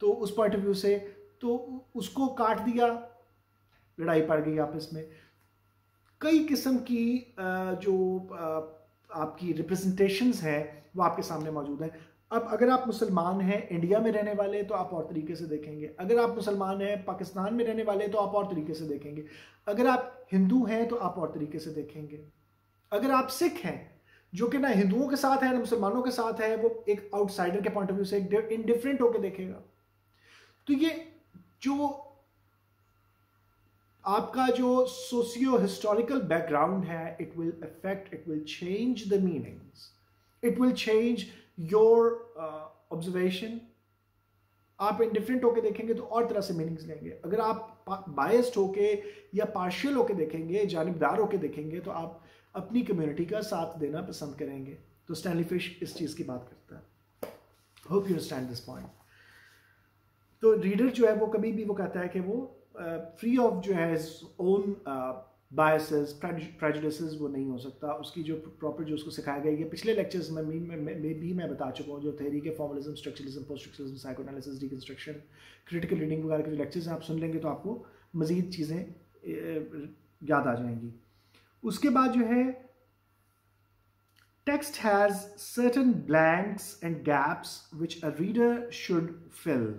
तो उस पॉइंट ऑफ व्यू से तो उसको काट दिया, लड़ाई पड़ गई आपस में। कई किस्म की जो आपकी रिप्रेजेंटेशंस हैं वो आपके सामने मौजूद हैं। अब अगर आप मुसलमान हैं इंडिया में रहने वाले तो आप और तरीके से देखेंगे, अगर आप मुसलमान हैं पाकिस्तान में रहने वाले तो आप और तरीके से देखेंगे, अगर आप हिंदू हैं तो आप और तरीके से देखेंगे, अगर आप सिख हैं जो कि ना हिंदुओं के साथ है ना मुसलमानों के साथ है, वो एक आउटसाइडर के पॉइंट ऑफ व्यू से इनडिफरेंट होकर देखेगा। तो ये जो आपका जो सोशियो हिस्टोरिकल बैकग्राउंड है, it will affect, it will change the meanings, it will change your observation. आप इंडिफरेंट होके देखेंगे तो और तरह से मीनिंग्स लेंगे। अगर आप बायस्ड होके या पार्शियल होके देखेंगे, जानिबदार होके देखेंगे, तो आप अपनी कम्युनिटी का साथ देना पसंद करेंगे। तो स्टैनली फिश इस चीज की बात करता है। Hope you understand this point. तो रीडर जो है वो कभी भी वो कहता है कि वो फ्री ऑफ जो है ओन बायसेस, प्रेजुडिसेस वो नहीं हो सकता। उसकी जो प्रॉपर जो उसको सिखाया गया, ये पिछले लेक्चर्स में भी मैं बता चुका हूँ, जो थ्योरी के formalism, structuralism, post structuralism, psychoanalysis, deconstruction, critical reading वगैरह के जो लेक्चर्स हैं आप सुन लेंगे तो आपको मजीद चीज़ें याद आ जाएंगी। उसके बाद जो है text has certain blanks and gaps which a reader should fill.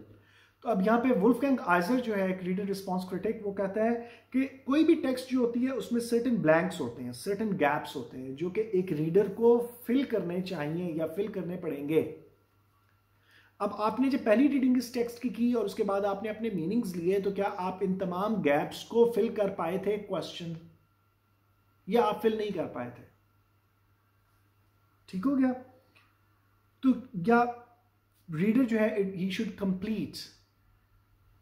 तो अब यहाँ पे वुल्फगैंग आइजर जो है एक रीडर रिस्पॉन्स क्रिटिक, वो कहता है कि कोई भी टेक्स्ट जो होती है उसमें सर्टेन ब्लैंक्स होते हैं, सर्टेन गैप्स होते हैं जो कि एक रीडर को फिल करने चाहिए या फिल करने पड़ेंगे। अब आपने जब पहली रीडिंग इस टेक्स्ट की और उसके बाद आपने अपने मीनिंग्स लिए, तो क्या आप इन तमाम गैप्स को फिल कर पाए थे, क्वेश्चन, या आप फिल नहीं कर पाए थे? ठीक हो गया। तो या रीडर जो है ही शुड कंप्लीट।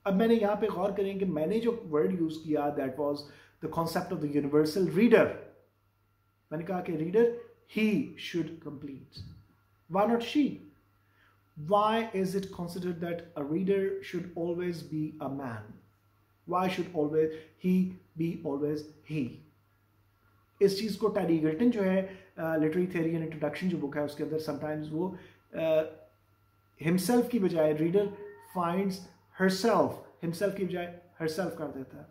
अब मैंने यहां पे गौर करें कि मैंने जो वर्ड यूज किया that was the concept of the universal reader. मैंने कहा कि reader he should complete. Why not she? Why is it considered that a reader should always be a man? Why should always he be always he? इस चीज़ को टैरी गिल्टन जो है literary theory and introduction जो book है उसके अंदर sometimes वो himself की बजाय रीडर फाइंड्स हरसेल्फ, हिमसेल्फ की बजाय हरसेल्फ कर देता है।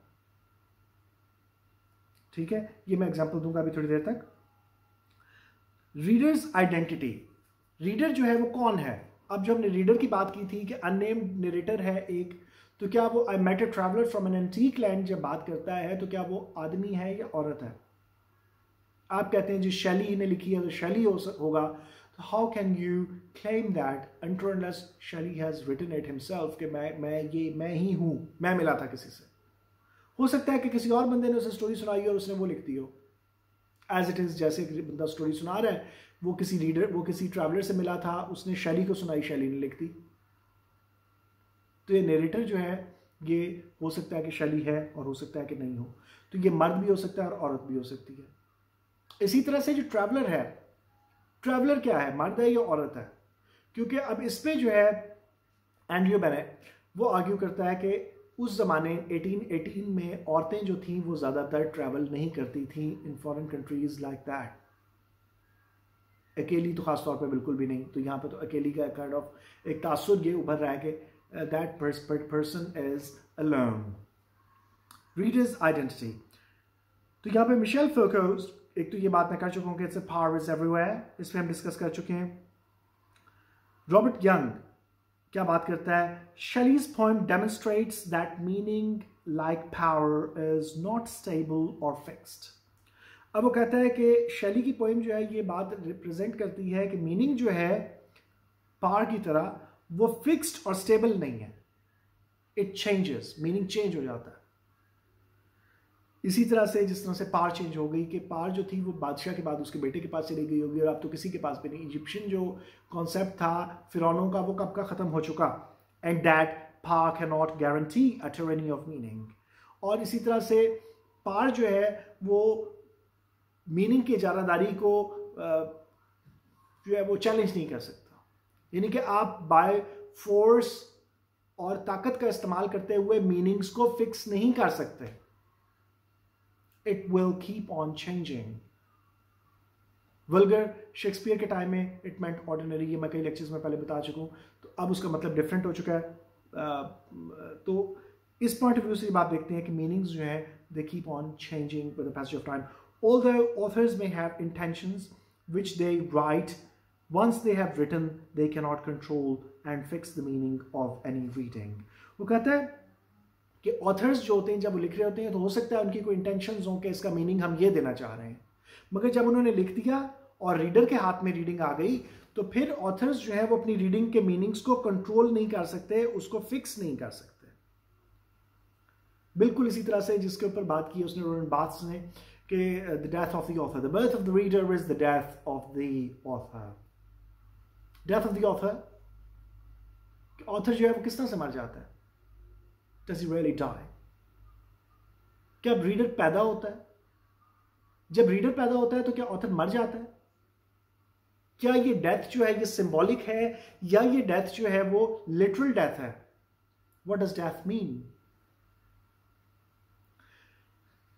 ठीक है, ये मैं एग्जांपल दूंगा अभी थोड़ी देर तक। रीडर्स आइडेंटिटी, रीडर जो है वो कौन है? अब जो हमने रीडर की बात की थी कि अननेम्ड नरेटर है एक, तो क्या वो I met a traveller from an antique land जब बात करता है तो क्या वो आदमी है या औरत है? आप कहते हैं जी शैली ने लिखी है तो शैली होगा, तो how can you claim that until शैली हैज रिटन इट हिमसेल्फ कि मैं ही हूं, मैं मिला था किसी से। हो सकता है कि किसी और बंदे ने उसे स्टोरी सुनाई और उसने वो लिख दी हो एज इट इज, जैसे बंदा स्टोरी सुना रहा है वो किसी रीडर, वो किसी ट्रैवलर से मिला था, उसने शैली को सुनाई, शैली ने लिख दी। तो ये नरेटर जो है ये हो सकता है कि शैली है और हो सकता है कि नहीं हो, तो ये मर्द भी हो सकता है और औरत भी हो सकती है। इसी तरह से जो ट्रैवलर है, ट्रैवलर क्या है, मर्द है या औरत है? क्योंकि अब इस पे जो है एंड्रयू बेनेट वो आर्ग्यू करता है कि उस ज़माने 1818 में औरतें जो थीं वो ज़्यादातर ट्रैवल नहीं करती थीं in foreign countries like that. अकेली तो ख़ास तौर पे बिल्कुल भी नहीं, तो यहाँ पे तो अकेली का काइंड ऑफ एक तासुर ये उभर रहा है कि that person is alone. Readers identity, तो यहाँ पे मिशेल फोकोस, एक तो ये बात मैं कर चुका हूँ कि it's a power is everywhere, इस पर हम डिस्कस कर चुके हैं। रॉबर्ट यंग क्या बात करता है? Shelley's poem demonstrates that meaning like power is not stable or fixed. अब वो कहता है कि शैली की पोइम जो है ये बात रिप्रेजेंट करती है कि मीनिंग जो है पावर की तरह वो फिक्स्ड और स्टेबल नहीं है, इट चेंजेस, मीनिंग चेंज हो जाता है। इसी तरह से जिस तरह से पावर चेंज हो गई कि पावर जो थी वो बादशाह के बाद उसके बेटे के पास चली गई होगी और अब तो किसी के पास भी नहीं। इजिप्शियन जो कॉन्सेप्ट था फिरौनों का वो कब का ख़त्म हो चुका, and that power can not guarantee a tyranny of meaning. और इसी तरह से पावर जो है वो मीनिंग की इजारादारी को जो है वो चैलेंज नहीं कर सकता, यानी कि आप बाय फोर्स और ताकत का इस्तेमाल करते हुए मीनिंग्स को फिक्स नहीं कर सकते। It will keep on changing. Vulgar Shakespeare के टाइम में it meant ordinary, ये मैं कई लेक्चर्स में पहले बता चुका हूँ, तो अब उसका मतलब डिफरेंट हो चुका है। तो इस पॉइंट ऑफ व्यू से बात देखते हैं कि मीनिंग्स जो है they keep on changing with the passage of time. Although authors may have intentions which they write, once they have written they cannot control and fix the meaning of any reading. वो कहता है कि authors जो होते हैं जब वो लिख रहे होते हैं तो हो सकता है उनकी कोई इंटेंशंस हो कि इसका मीनिंग हम ये देना चाह रहे हैं, मगर जब उन्होंने लिख दिया और रीडर के हाथ में रीडिंग आ गई तो फिर ऑथर्स जो है वो अपनी रीडिंग के मीनिंग्स को कंट्रोल नहीं कर सकते, उसको फिक्स नहीं कर सकते। बिल्कुल इसी तरह से जिसके ऊपर बात की उसने रोलन बार्थ्स ने कि the death of the author, the birth of the reader is the death of the author. Death of the author, author जो है वो किस तरह से मर जाता है? Does he really die? क्या रीडर पैदा होता है? जब रीडर पैदा होता है तो क्या ऑथर मर जाता है? क्या ये डेथ जो है ये सिंबॉलिक है या ये डेथ जो है वो लिटरल डेथ है? What does death mean?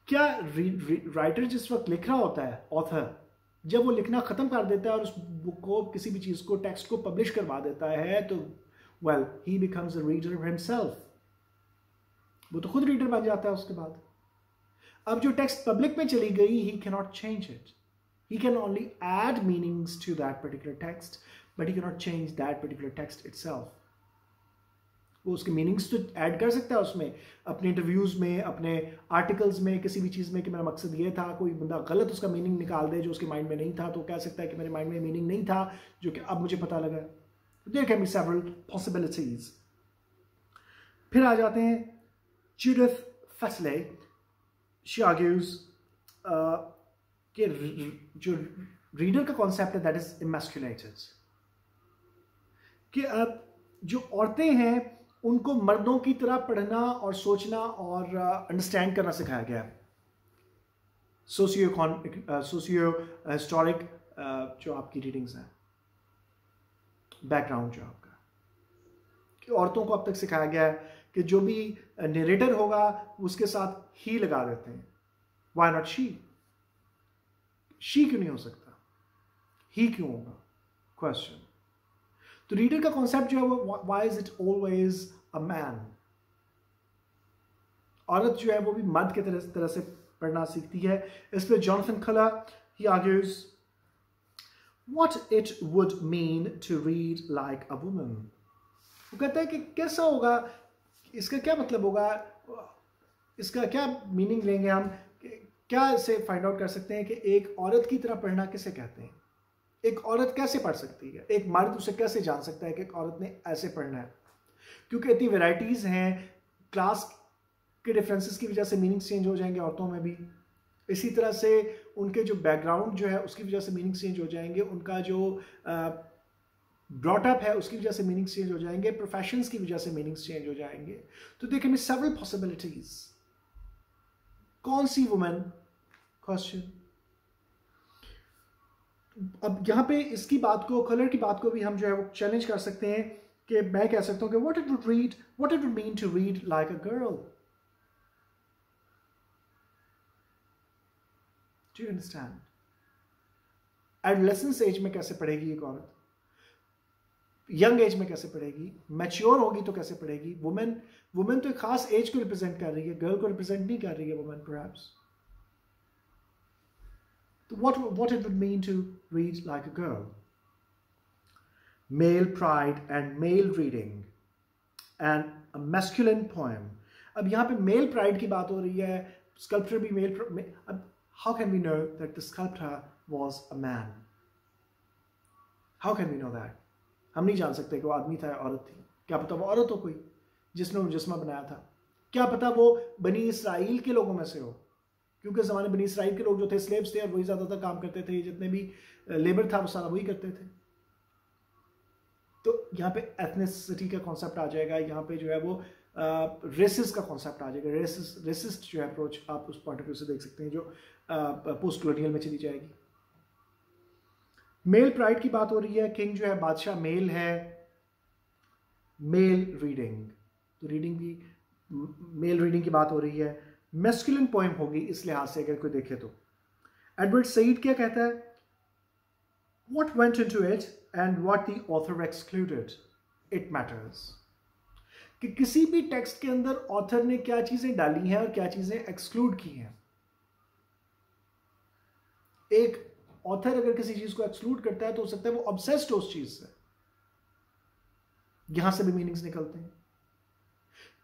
क्या राइटर जिस वक्त लिख रहा होता है, ऑथर जब वो लिखना खत्म कर देता है और उस बुक को, किसी भी चीज को, टेक्स्ट को पब्लिश करवा देता है तो well he becomes a reader himself, वो तो खुद रीडर बन जाता है उसके बाद। अब जो टेक्स्ट पब्लिक में चली गई he cannot change it, he can only add meanings to that particular text but he cannot change that particular text itself. वो उसके मीनिंग्स तो ऐड कर सकता है उसमें, अपने इंटरव्यूज में, अपने आर्टिकल्स में, किसी भी चीज़ में कि मेरा मकसद ये था, कोई बंदा गलत उसका मीनिंग निकाल दे जो उसके माइंड में नहीं था तो कह सकता है कि मेरे माइंड में मीनिंग नहीं था जो कि अब मुझे पता लगा। There can be several possibilities. फिर आ जाते हैं Judith Fasley, she argues कि जो रीडर का कॉन्सेप्ट है दैट इज इमैस्कुलेटेड, कि अब जो औरतें हैं उनको मर्दों की तरह पढ़ना और सोचना और अंडरस्टैंड करना सिखाया गया है। सोशियो हिस्टोरिक जो आपकी रीडिंग्स हैं, बैकग्राउंड जो आपका, कि औरतों को अब तक सिखाया गया है कि जो भी नरेटर होगा उसके साथ ही लगा देते हैं। Why not she? शी क्यों नहीं हो सकता, ही क्यों होगा? क्वेश्चन। तो रीडर का कॉन्सेप्ट जो है वो why is it always a man? औरत जो है वो भी मर्द के तरह से पढ़ना सीखती है। इस पर जॉनसन खला he argues what it would mean to read like a woman. वो कहता है कि कैसा होगा, इसका क्या मतलब होगा, इसका क्या मीनिंग लेंगे हम, क्या इसे फाइंड आउट कर सकते हैं कि एक औरत की तरह पढ़ना किसे कहते हैं, एक औरत कैसे पढ़ सकती है, एक मर्द उसे कैसे जान सकता है कि एक औरत ने ऐसे पढ़ना है? क्योंकि इतनी वैराइटीज हैं, क्लास के डिफरेंसेस की वजह से मीनिंग्स चेंज हो जाएंगे औरतों में भी, इसी तरह से उनके जो बैकग्राउंड जो है उसकी वजह से मीनिंग्स चेंज हो जाएंगे, उनका जो ब्रॉट अप है उसकी वजह से मीनिंग्स चेंज हो जाएंगे, प्रोफेशंस की वजह से मीनिंग्स चेंज हो जाएंगे। तो देखिए में सेवरल पॉसिबिलिटीज। कौन सी वुमेन? क्वेश्चन। अब यहां पे इसकी बात को, कलर की बात को भी हम जो है वो चैलेंज कर सकते हैं कि मैं कह सकता हूं कि what it would mean to read like a girl. Do you understand? Adolescence age में कैसे पढ़ेगी एक औरत, यंग एज में कैसे पढ़ेगी, मैच्योर होगी तो कैसे पढ़ेगी? वुमेन तो एक खास एज को रिप्रेजेंट कर रही है, गर्ल को रिप्रेजेंट नहीं कर रही है वुमेन परहैप्स। तो what it would mean to read like a girl? Male pride and male reading and a masculine poem. अब यहाँ पे male pride की बात हो रही है, sculptor भी male, अब how can we know that the sculptor was a man? How can we know that? हम नहीं जान सकते कि वो आदमी था या औरत थी। क्या पता वो औरत हो कोई जिसने मुजस्मा बनाया था, क्या पता वो बनी इसराइल के लोगों में से हो, क्योंकि उस ज़माने बनी इसराइल के लोग जो थे स्लेव्स थे और वही ज़्यादातर काम करते थे, जितने भी लेबर था वो सारा वही करते थे। तो यहाँ पे एथनिसिटी का कॉन्सेप्ट आ जाएगा, यहाँ पे जो है वो रेसिस का कॉन्सेप्ट आ जाएगा। रेसिस्ट जो है अप्रोच आप उस पॉइंट ऑफ व्यू से देख सकते हैं जो पोस्ट कॉलोनियल में चली जाएगी। मेल प्राइड की बात हो रही है, किंग जो है बादशाह मेल है, मेल रीडिंग, तो रीडिंग भी मेल रीडिंग की बात हो रही है। मैस्कुलिन पोएम होगी इस लिहाज से अगर कोई देखे तो। एडवर्ड सईद क्या कहता है? What went into it and what the author excluded, it matters. कि किसी भी टेक्स्ट के अंदर ऑथर ने क्या चीजें डाली हैं और क्या चीजें एक्सक्लूड की हैं। एक ऑथर अगर किसी चीज को एक्सक्लूड करता है तो हो सकता है वो ऑब्सेस्ड हो उस चीज से, यहां से भी मीनिंग्स निकलते हैं।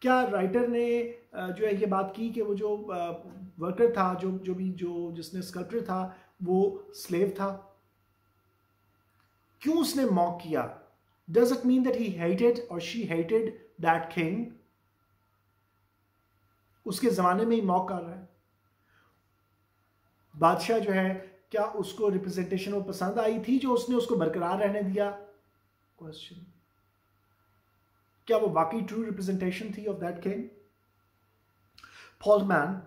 क्या राइटर ने जो है ये बात की कि वो जो वर्कर था, जो जिसने स्कल्पटर था वो स्लेव था, क्यों उसने मॉक किया? Does it mean that he hated or she hated that king? उसके जमाने में ही मॉक कर रहा है। बादशाह जो है क्या उसको रिप्रेजेंटेशन वो पसंद आई थी जो उसने उसको बरकरार रहने दिया? क्वेश्चन। क्या वो वाकई ट्रू रिप्रेजेंटेशन थी of that king? Paul Man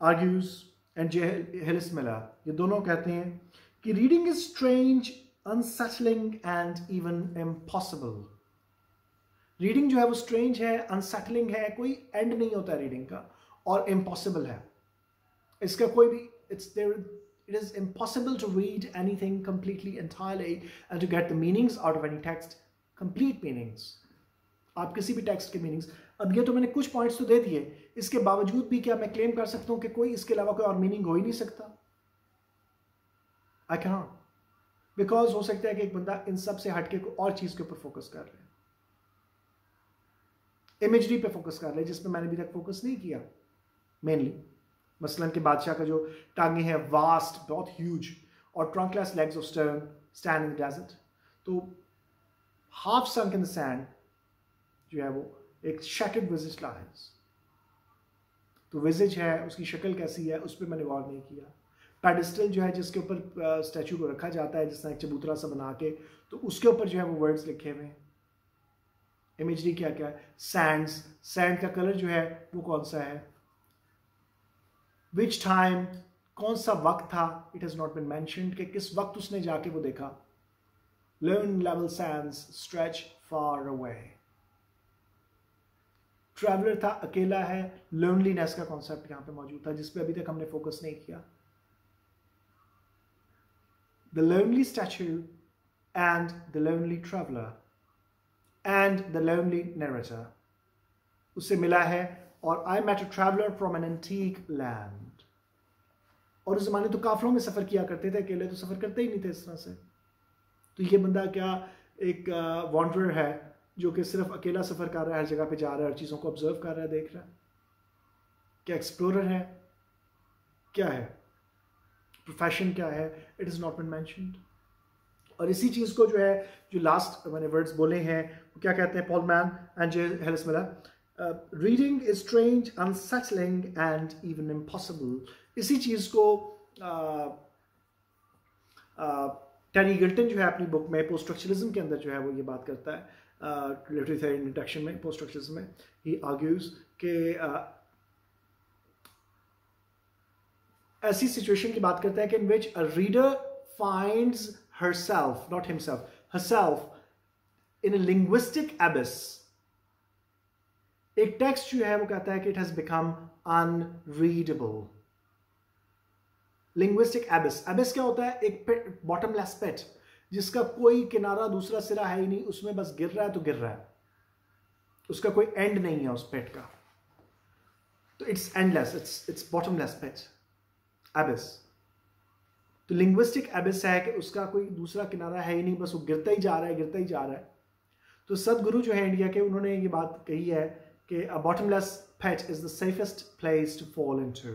argues and J Hillis Miller, ये दोनों कहते हैं कि reading is strange, unsettling and even impossible. रीडिंग जो है वो स्ट्रेंज है, अनसेटलिंग है, कोई एंड नहीं होता है रीडिंग का, और इम्पॉसिबल है। इसका कोई भी it is impossible to read anything completely entirely and to get the meanings out of any text, complete meanings. आप किसी भी टेक्स्ट के मीनिंग्स, अब ये तो मैंने कुछ पॉइंट्स तो दे दिए, इसके बावजूद भी क्या मैं क्लेम कर सकता हूं कि कोई इसके अलावा कोई और मीनिंग हो ही नहीं सकता? आई कैनॉट, बिकॉज हो सकता है कि एक बंदा इन सब से हटके कोई और चीज के ऊपर फोकस कर रहे हैं, इमेजरी पे फोकस कर रहे हैं जिसपे मैंने अभी तक फोकस नहीं किया मेनली। मसलन के बादशाह का जो टांगे हैं वास्ट, बहुत ह्यूज, और trunkless legs of stone stand in the desert, तो half sunk in the sand जो है वो एक शैटर्ड विजिज लाइन्स, तो विजिज है उसकी शक्ल कैसी है उस पर मैंने गौर नहीं किया। पेडिस्टल जो है जिसके ऊपर स्टैचू को रखा जाता है जिस तरह एक चबूतरा सा बना के, तो उसके ऊपर जो है वो वर्ड्स लिखे हुए हैं। इमेजरी क्या क्या है? सैंड का कलर जो है वो कौन सा है? विच टाइम, कौन सा वक्त था, it has not been mentioned कि किस वक्त उसने जाके वो देखा। Lone level sands stretch far away. Traveller था, अकेला है, लोनलीनेस का कॉन्सेप्ट यहां पे मौजूद था जिस पे अभी तक हमने फोकस नहीं किया। The lonely statue and the lonely traveler and the lonely narrator. उससे मिला है और I met a traveler from an antique land. और उस जमाने तो काफिलों में सफर किया करते थे, अकेले तो सफर करते ही नहीं थे इस तरह से। तो ये बंदा क्या एक वॉन्डरर है जो कि सिर्फ अकेला सफर कर रहा है, हर जगह पे जा रहा है, हर चीजों को ऑब्जर्व कर रहा है, देख रहा है। क्या एक्सप्लोरर है, क्या है प्रोफेशन, क्या है, it is not been mentioned. और इसी चीज को जो है, जो लास्ट मैंने वर्ड्स बोले हैं वो क्या कहते हैं, Paul Man and J Hillis Miller, reading is strange, unsettling and even impossible. इसी चीज को टेरी गिल्टन जो है अपनी बुक में पोस्ट स्ट्रक्चरलिज्म के अंदर जो है वो ये बात करता है, लिटरेरी थ्योरी इंट्रोडक्शन में, पोस्ट स्ट्रक्चरलिज्म में, ही आर्ग्यूज कि ऐसी सिचुएशन की बात करता है कि in which a reader finds herself, not himself, herself in a linguistic abyss. एक टेक्स्ट जो है वो कहता है कि it has become unreadable. Linguistic abyss. Abyss क्या होता है? एक pit, bottomless pit, जिसका कोई किनारा दूसरा सिरा है ही नहीं, उसमें बस गिर रहा है तो गिर रहा है, उसका कोई एंड नहीं है उस पिट का। तो it's endless, it's bottomless pit, abyss. तो लिंग्विस्टिक एबिस है कि उसका कोई दूसरा किनारा है ही नहीं, बस वो गिरता ही जा रहा है, गिरता ही जा रहा है। तो सदगुरु जो है इंडिया के, उन्होंने ये बात कही है कि a bottomless pit is the safest place to fall into.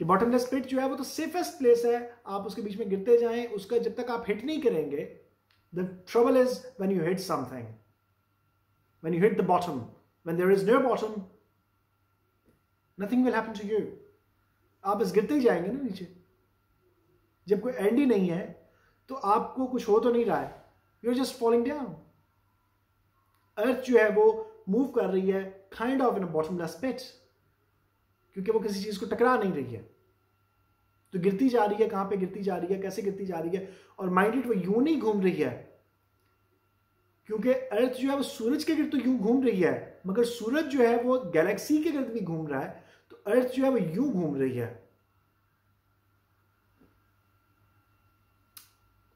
कि बॉटमलेस पिट जो है वो तो सेफेस्ट प्लेस है, आप उसके बीच में गिरते जाएं, उसका जब तक आप हिट नहीं करेंगे। The trouble is when you hit something, when you hit the bottom, when there is no bottom, nothing will happen to you. आप बस गिरते ही जाएंगे ना नीचे। जब कोई एंड ही नहीं है तो आपको कुछ हो तो नहीं रहा है, you are just falling down. Earth जो है वो मूव कर रही है kind of in a bottomless pit, क्योंकि वो किसी चीज को टकरा नहीं रही है, तो गिरती जा रही है। कहां पे गिरती जा रही है, कैसे गिरती जा रही है? और माइंडेड वो यूं नहीं घूम रही है, क्योंकि अर्थ जो है वो सूरज के गिर्द तो यूं घूम रही है, मगर सूरज जो है वो गैलेक्सी के गिर्द भी घूम रहा है, तो अर्थ जो है वो यूं घूम रही है।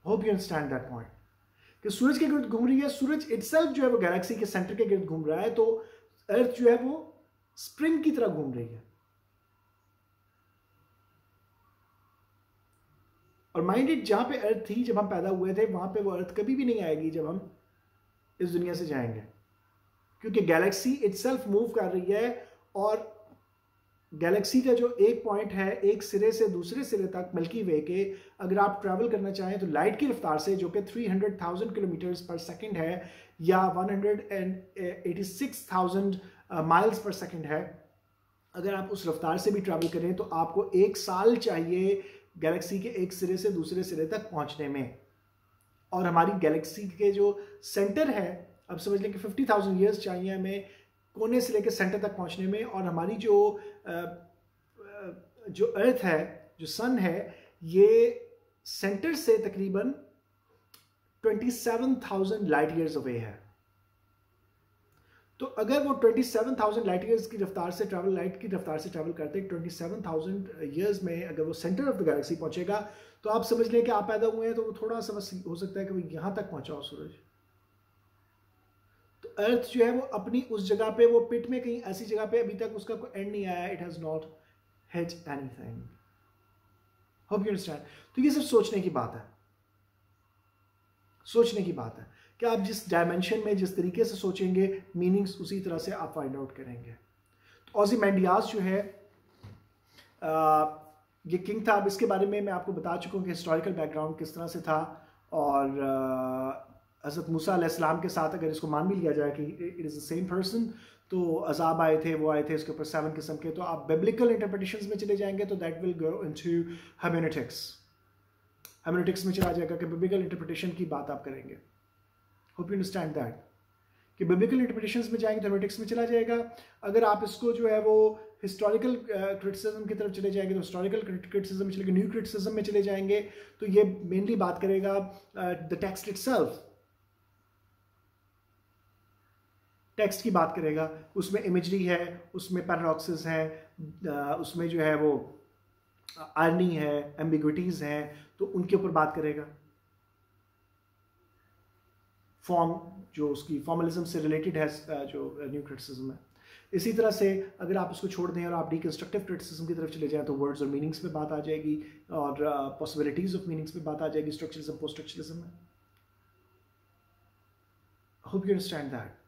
Hope you understand that point कि सूरज के गिर्द घूम रही है, सूरज इटसेल्फ जो है वो गैलेक्सी के सेंटर के गिर्द घूम रहा है, तो अर्थ जो है वो स्प्रिंग की तरह घूम रही है। और माइंडेड जहां पे अर्थ थी जब हम पैदा हुए थे, वहां पे वो अर्थ कभी भी नहीं आएगी जब हम इस दुनिया से जाएंगे, क्योंकि गैलेक्सी इटसेल्फ मूव कर रही है। और गैलेक्सी का जो एक पॉइंट है, एक सिरे से दूसरे सिरे तक मिल्की वे के, अगर आप ट्रैवल करना चाहें तो लाइट की रफ्तार से, जो कि 300,000 किलोमीटर्स पर सेकंड है या 186,000 माइल्स पर सेकंड है, अगर आप उस रफ्तार से भी ट्रैवल करें तो आपको 1 साल चाहिए गैलेक्सी के एक सिरे से दूसरे सिरे तक पहुंचने में। और हमारी गैलेक्सी के जो सेंटर है, अब समझ लें कि 50,000 ईयर्स चाहिए हमें कोने से लेकर सेंटर तक पहुंचने में। और हमारी जो अर्थ है, जो सन है, ये सेंटर से तकरीबन 27,000 लाइट ईयर्स अवे है। तो अगर वो 27,000 लाइट ईयर्स की रफ्तार से ट्रैवल, लाइट की रफ्तार से ट्रैवल करते 27,000 ईयर्स में अगर वो सेंटर ऑफ द गैलेक्सी पहुंचेगा, तो आप समझ लें कि आप पैदा हुए हैं तो वो थोड़ा सा बस हो सकता है कि वो यहां तक पहुंचा हो सूरज। तो अर्थ जो है वो अपनी उस जगह पे, वो पिट में कहीं ऐसी जगह पे अभी तक उसका कोई एंड नहीं आया, it has not hit anything. Hope you understand. तो ये सिर्फ सोचने की बात है, सोचने की बात है कि आप जिस डायमेंशन में, जिस तरीके से सोचेंगे, मीनिंग्स उसी तरह से आप फाइंड आउट करेंगे। तो ओzymandias जो है ये किंग था। अब इसके बारे में मैं आपको बता चुका हूँ कि हिस्टोरिकल बैकग्राउंड किस तरह से था। और हज़रत मूसा अलैहिस्सलाम के साथ अगर इसको मान भी लिया जाए कि it is the same person, तो अजाब आए थे, वो आए थे इसके ऊपर 7 किस्म के। तो आप बिब्लिकल इंटरप्रिटेशंस में चले जाएंगे तो that will go into hermeneutics में चला जाएगा कि बिब्लिकल इंटरप्रिटेशन की बात आप करेंगे। होप यू अंडरस्टैंड दैट कि बिब्लिकल इंटरप्रिटेशंस में जाएंगे तो hermeneutics में चला जाएगा। अगर आप इसको जो है वो हिस्टोरिकल क्रिटिसिज्म की तरफ चले जाएंगे तो हिस्टोरिकल क्रिटिसिज्म में चलेंगे, न्यू क्रिटिसिज्म में चले जाएंगे तो ये मेनली बात करेगा द टेक्स्ट इटसेल्फ, टेक्स्ट की बात करेगा, उसमें इमेजरी है, उसमें पैराडॉक्सेस हैं, उसमें जो है वो आर्नी है, एम्बिग्विटीज हैं, तो उनके ऊपर बात करेगा। फॉर्म जो उसकी फॉर्मलिज्म से रिलेटेड है जो न्यू क्रिटिसिज्म है। इसी तरह से अगर आप उसको छोड़ दें और आप डिकंस्ट्रक्टिव क्रिटिसिज्म की तरफ चले जाएं तो वर्ड्स और मीनिंग्स पे बात आ जाएगी और पॉसिबिलिटीज ऑफ मीनिंग्स पे बात आ जाएगी स्ट्रक्चरलिज्म पोस्ट स्ट्रक्चरलिज्म में। Hope you understand that.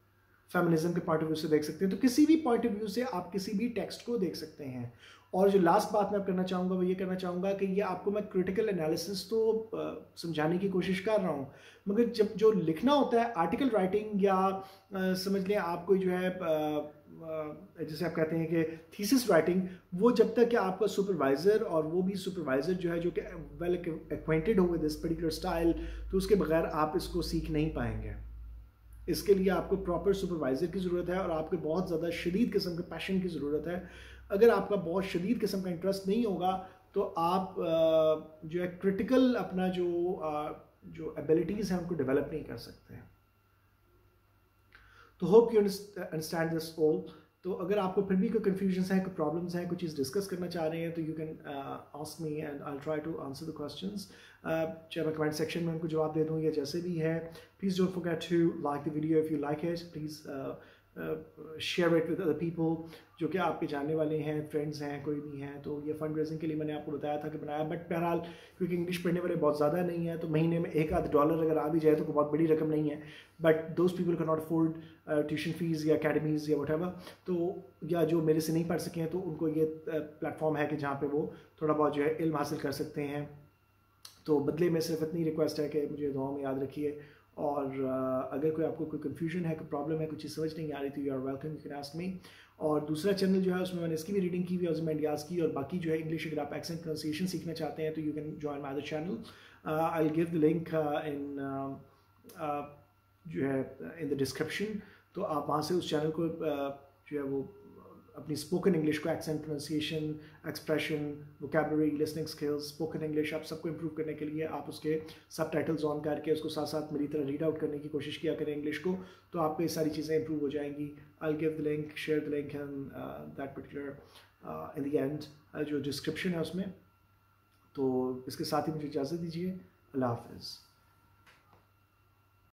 Feminism के पॉइंट ऑफ व्यू से देख सकते हैं, तो किसी भी पॉइंट ऑफ व्यू से आप किसी भी टेक्स्ट को देख सकते हैं। और जो लास्ट बात मैं करना चाहूँगा वो ये करना चाहूँगा कि ये आपको मैं क्रिटिकल एनालिसिस तो समझाने की कोशिश कर रहा हूँ, मगर जब जो लिखना होता है आर्टिकल राइटिंग या समझ लें आप कोई जो है जैसे आप कहते हैं कि थीसिस राइटिंग, वो जब तक कि आपका सुपरवाइज़र और वो भी सुपरवाइज़र जो है जो कि वेल एक्वेंटेड हो विद दिस पर्टिकुलर स्टाइल, तो उसके बगैर आप इसको सीख नहीं पाएंगे। इसके लिए आपको प्रॉपर सुपरवाइज़र की ज़रूरत है और आपके बहुत ज़्यादा शदीद किस्म के पैशन की ज़रूरत है। अगर आपका बहुत शदीद किस्म का इंटरेस्ट नहीं होगा तो आप जो है क्रिटिकल अपना जो एबिलिटीज़ हैं उनको डेवलप नहीं कर सकते हैं। तो hope you understand this all. तो अगर आपको फिर भी कोई कन्फ्यूजन है, कोई प्रॉब्लम्स हैं, कोई चीज़ डिस्कस करना चाह रहे हैं तो you can ask me and I try to answer the questions. चाहे मैं कमेंट सेक्शन में उनको जवाब दे दूँ या जैसे भी है। Please don't forget to like the video if you like it. Please share it with other people जो कि आपके जानने वाले हैं, फ्रेंड्स हैं, कोई भी हैं। तो ये फंड रेजिंग के लिए मैंने आपको बताया था कि बनाया, बट बहरहाल क्योंकि इंग्लिश पढ़ने वाले बहुत ज़्यादा नहीं है तो महीने में $1-8 अगर आ भी जाए तो कोई बहुत बड़ी रकम नहीं है। But those people can not afford tuition fees या अकेडमीज़ या वट एवर, तो या जो मेरे से नहीं पढ़ सके हैं तो उनको ये प्लेटफॉर्म है कि जहाँ पे वो थोड़ा बहुत जो है इल्म हासिल कर सकते हैं। तो बदले में सिर्फ इतनी रिक्वेस्ट है कि मुझे दुआओं में याद रखिए। और अगर कोई आपको कोई कन्फ्यूजन है, कोई प्रॉब्लम है, कुछ चीज़ समझ नहीं आ रही तो you are welcome, you can ask me. और दूसरा चैनल जो है उसमें मैंने इसकी भी रीडिंग की हुई है, उसमें इंडियाज़ की, और बाकी जो है इंग्लिश अगर आप एक्सेंट प्रोनाउंसिएशन सीखना चाहते हैं तो you can join my other channel. I will give the link in जो है इन द डिस्क्रिप्शन। तो आप वहाँ से उस चैनल को जो है वो अपनी स्पोकन इंग्लिश को accent pronunciation, expression, vocabulary, listening skills, spoken English आप सबको इम्प्रूव करने के लिए आप उसके सबटाइटल्स ऑन करके उसको साथ साथ मेरी तरह रीड आउट करने की कोशिश किया करें इंग्लिश को, तो आपको ये सारी चीज़ें इम्प्रूव हो जाएंगी। I will give the link, share the link in that particular in the end जो डिस्क्रिप्शन है उसमें। तो इसके साथ ही मुझे इजाज़त दीजिए। अल्लाह हाफ़िज़।